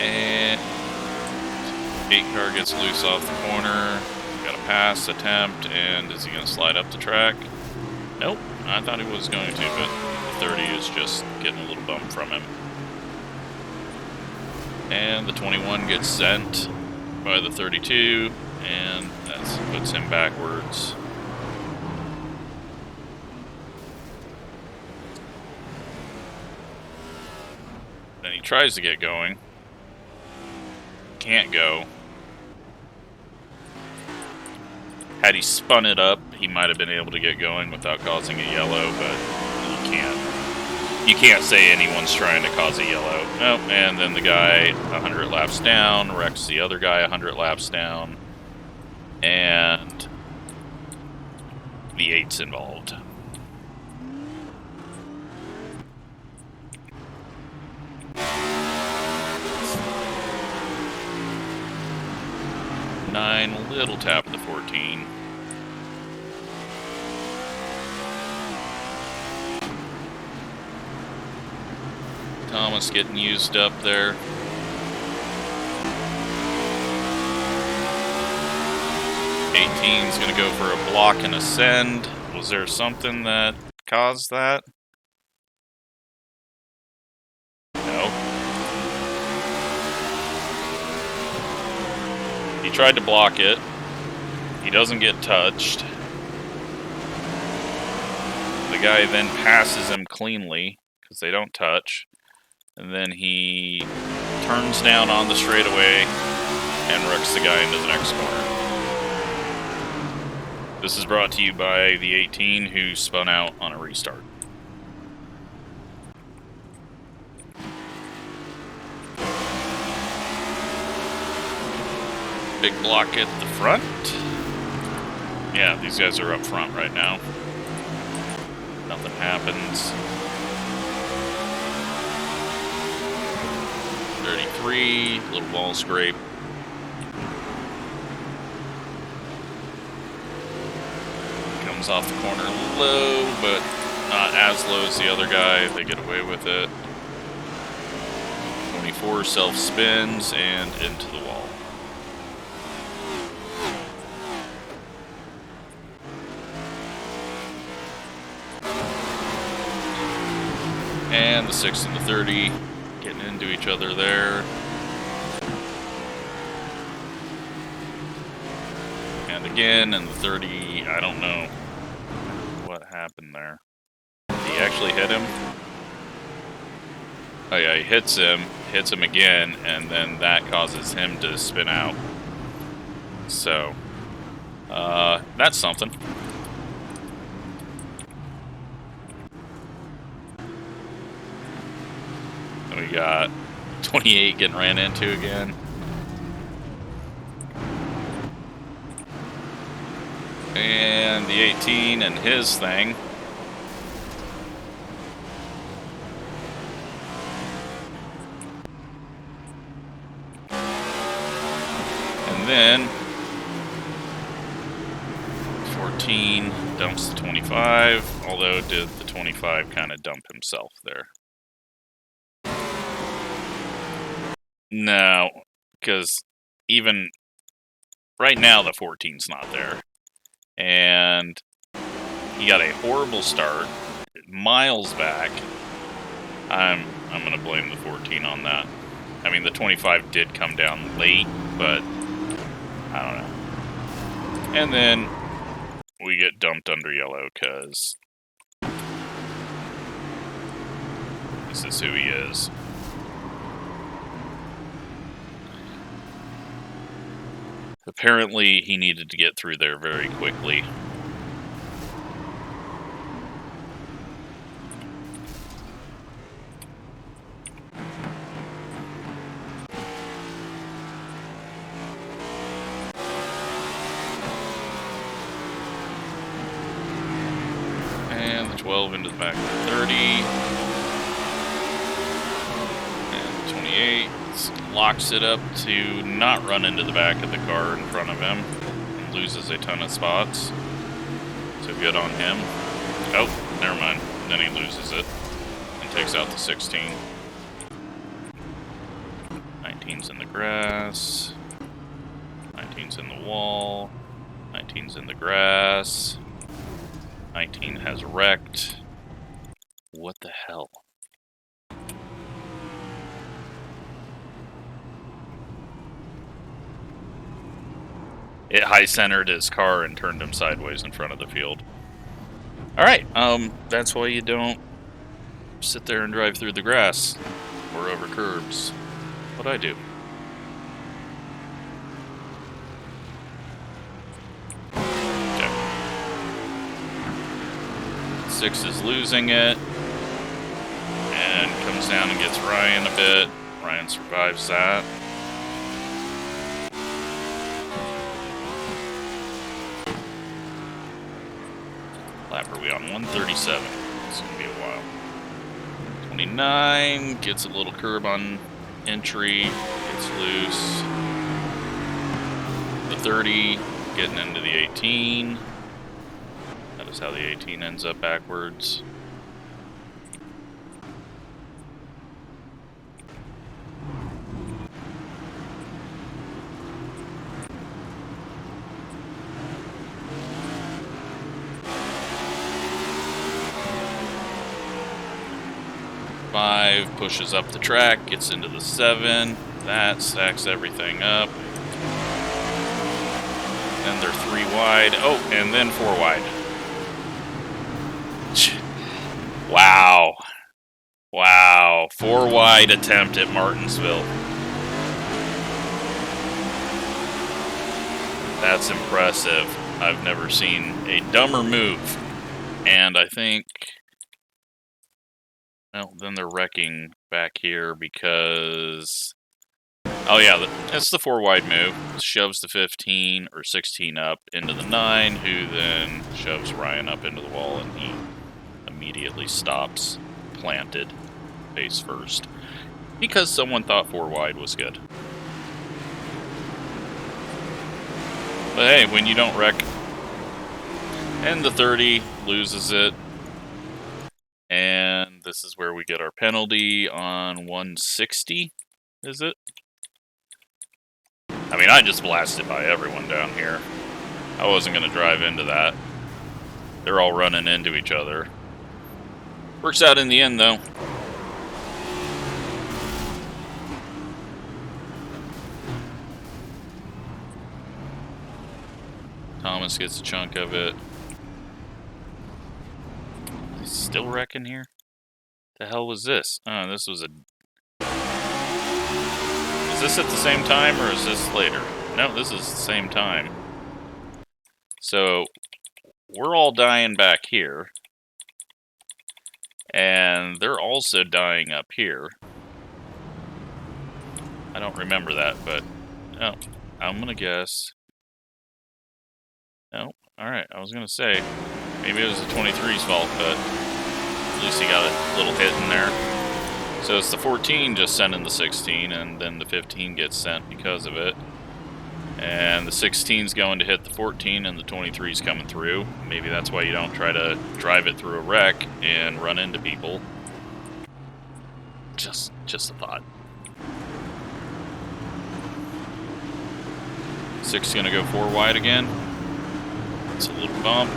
And 8 car gets loose off the corner. Got a pass attempt, and is he going to slide up the track? Nope, I thought he was going to, but the 30 is just getting a little bump from him. And the 21 gets sent by the 32, and that puts him backwards. Then he tries to get going. Can't go. Had he spun it up, he might have been able to get going without causing a yellow, but you can't. You can't say anyone's trying to cause a yellow. Nope, and then the guy 100 laps down wrecks the other guy 100 laps down, and the 8's involved. Nine, little tap of the 14. Thomas getting used up there. 18's going to go for a block and ascend. Was there something that caused that? No. He tried to block it. He doesn't get touched. The guy then passes him cleanly because they don't touch. And then he turns down on the straightaway and wrecks the guy into the next corner. This is brought to you by the 18 who spun out on a restart. Big block at the front. Yeah, these guys are up front right now. Nothing happens. 33, little ball scrape. Comes off the corner low, but not as low as the other guy. They get away with it. 24 self-spins and into the wall. And the 6 and the 30 getting into each other there. And again, and the 30, I don't know what happened there. Did he actually hit him? Oh yeah, he hits him again, and then that causes him to spin out. So, that's something. We got 28 getting ran into again. And the 18 and his thing. then 14 dumps the 25, although did the 25 kind of dump himself there? No, because even right now the 14's not there. And he got a horrible start, miles back. I'm going to blame the 14 on that. I mean, the 25 did come down late, but I don't know. And then we get dumped under yellow because this is who he is. Apparently, he needed to get through there very quickly. And the 12 into the back of the 30. And the 28. Locks it up to not run into the back of the car in front of him and loses a ton of spots. So good on him. Oh, never mind. Then he loses it and takes out the 16. 19's in the grass. 19's in the wall. 19's in the grass. 19 has wrecked. What the hell? It high-centered his car and turned him sideways in front of the field. Alright, that's why you don't sit there and drive through the grass or over curbs. What'd I do? Okay. 6 is losing it. And comes down and gets Ryan a bit. Ryan survives that. Lap are we on? 137. It's going to be a while. 29 gets a little curb on entry, gets loose. The 30 getting into the 18. That is how the 18 ends up backwards. Pushes up the track, gets into the 7. That stacks everything up. Then they're 3 wide. Oh, and then 4 wide. Wow. Wow. 4 wide attempt at Martinsville. That's impressive. I've never seen a dumber move. And I think... Well, then they're wrecking back here because... Oh yeah, it's the 4 wide move. Shoves the 15 or 16 up into the 9, who then shoves Ryan up into the wall, and he immediately stops, planted, face first. Because someone thought 4 wide was good. But hey, when you don't wreck... And the 30 loses it. And this is where we get our penalty on 160, is it? I mean, I just blasted by everyone down here. I wasn't going to drive into that. They're all running into each other. Works out in the end, though. Thomas gets a chunk of it. Still wrecking here? The hell was this? Oh, this was a... Is this at the same time or is this later? No, this is the same time. So, we're all dying back here. And they're also dying up here. I don't remember that, but... Oh, I'm gonna guess... No, alright, I was gonna say... Maybe it was the 23's fault, but at least he got a little hit in there. So it's the 14 just sending the 16, and then the 15 gets sent because of it. And the 16's going to hit the 14 and the 23's coming through. Maybe that's why you don't try to drive it through a wreck and run into people. Just a thought. 6 is going to go 4 wide again. It's a little bump.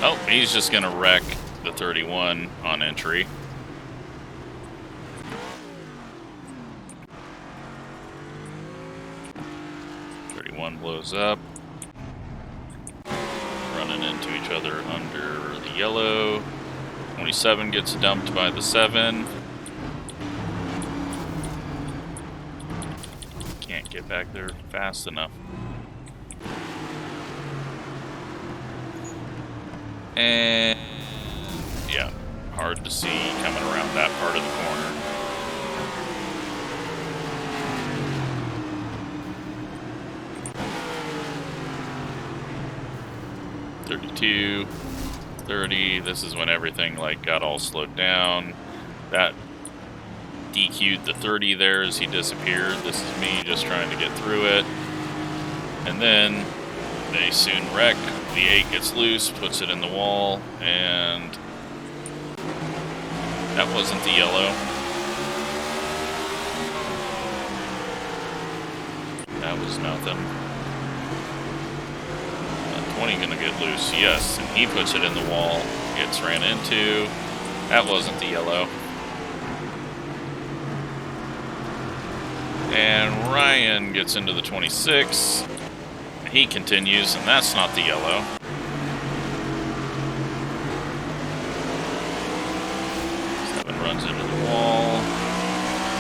Oh, he's just going to wreck the 31 on entry. Blows up. Running into each other under the yellow. 27 gets dumped by the 7. Can't get back there fast enough. And yeah, hard to see coming around that part of the corner. .32, 30, this is when everything like got all slowed down. That DQ'd the 30 there as he disappeared. This is me just trying to get through it. And then they soon wreck. The 8 gets loose, puts it in the wall, and that wasn't the yellow. That was nothing. 20 gonna get loose, yes, and he puts it in the wall, gets ran into. That wasn't the yellow. And Ryan gets into the 26. He continues, and that's not the yellow. Seven runs into the wall.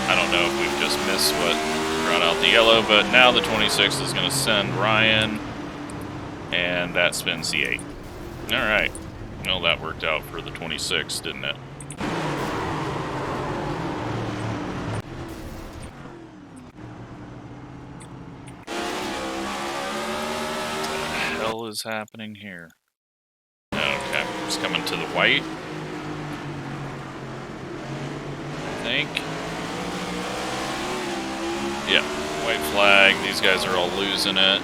I don't know if we've just missed what brought out the yellow, but now the 26 is gonna send Ryan. And that spins the 8. Alright. Well, that worked out for the 26, didn't it? What the hell is happening here? Okay, it's coming to the white. I think. Yeah, white flag. These guys are all losing it.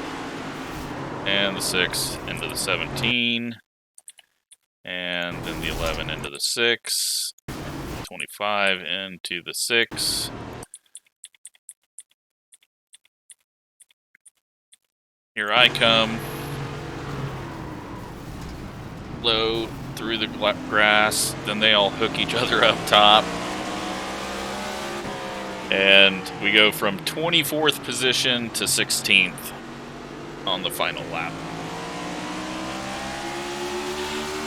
And the 6 into the 17. And then the 11 into the 6. 25 into the 6. Here I come. Low through the grass. Then they all hook each other up top. And we go from 24th position to 16th. On the final lap.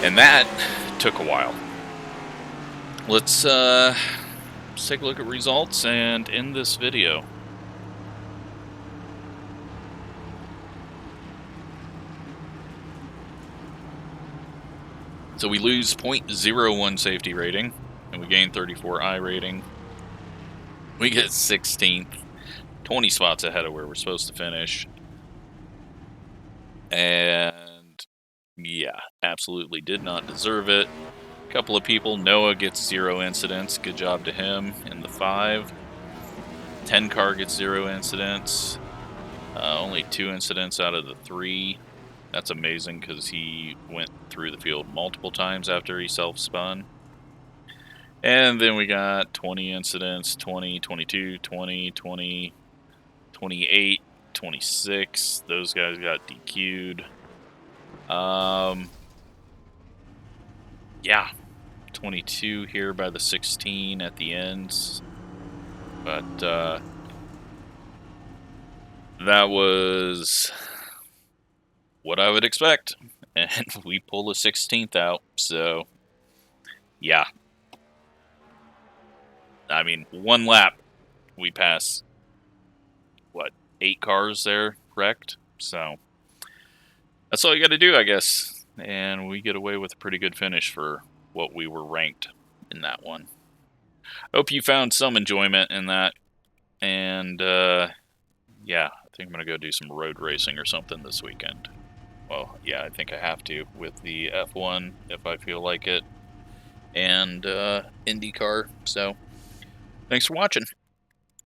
And that took a while. Let's take a look at results and end this video. So we lose 0.01 safety rating, and we gain 34 iRating. We get 16th, 20 spots ahead of where we're supposed to finish. And yeah, absolutely did not deserve it. A couple of people, Noah gets 0 incidents, good job to him in the 5. 10 car gets 0 incidents, only 2 incidents out of the 3. That's amazing because he went through the field multiple times after he self-spun. And then we got 20 incidents, 20, 22, 20, 20, 28. 26. Those guys got DQ'd. Yeah, 22 here by the 16 at the ends. But that was what I would expect. And we pull a 16th out. So, yeah. I mean, one lap we pass, what, 8 cars there wrecked, so that's all you got to do, I guess, and we get away with a pretty good finish for what we were ranked in that one. Hope you found some enjoyment in that, and yeah, I think I'm going to go do some road racing or something this weekend. Well, yeah, I think I have to with the F1 if I feel like it, and IndyCar, so Thanks for watching.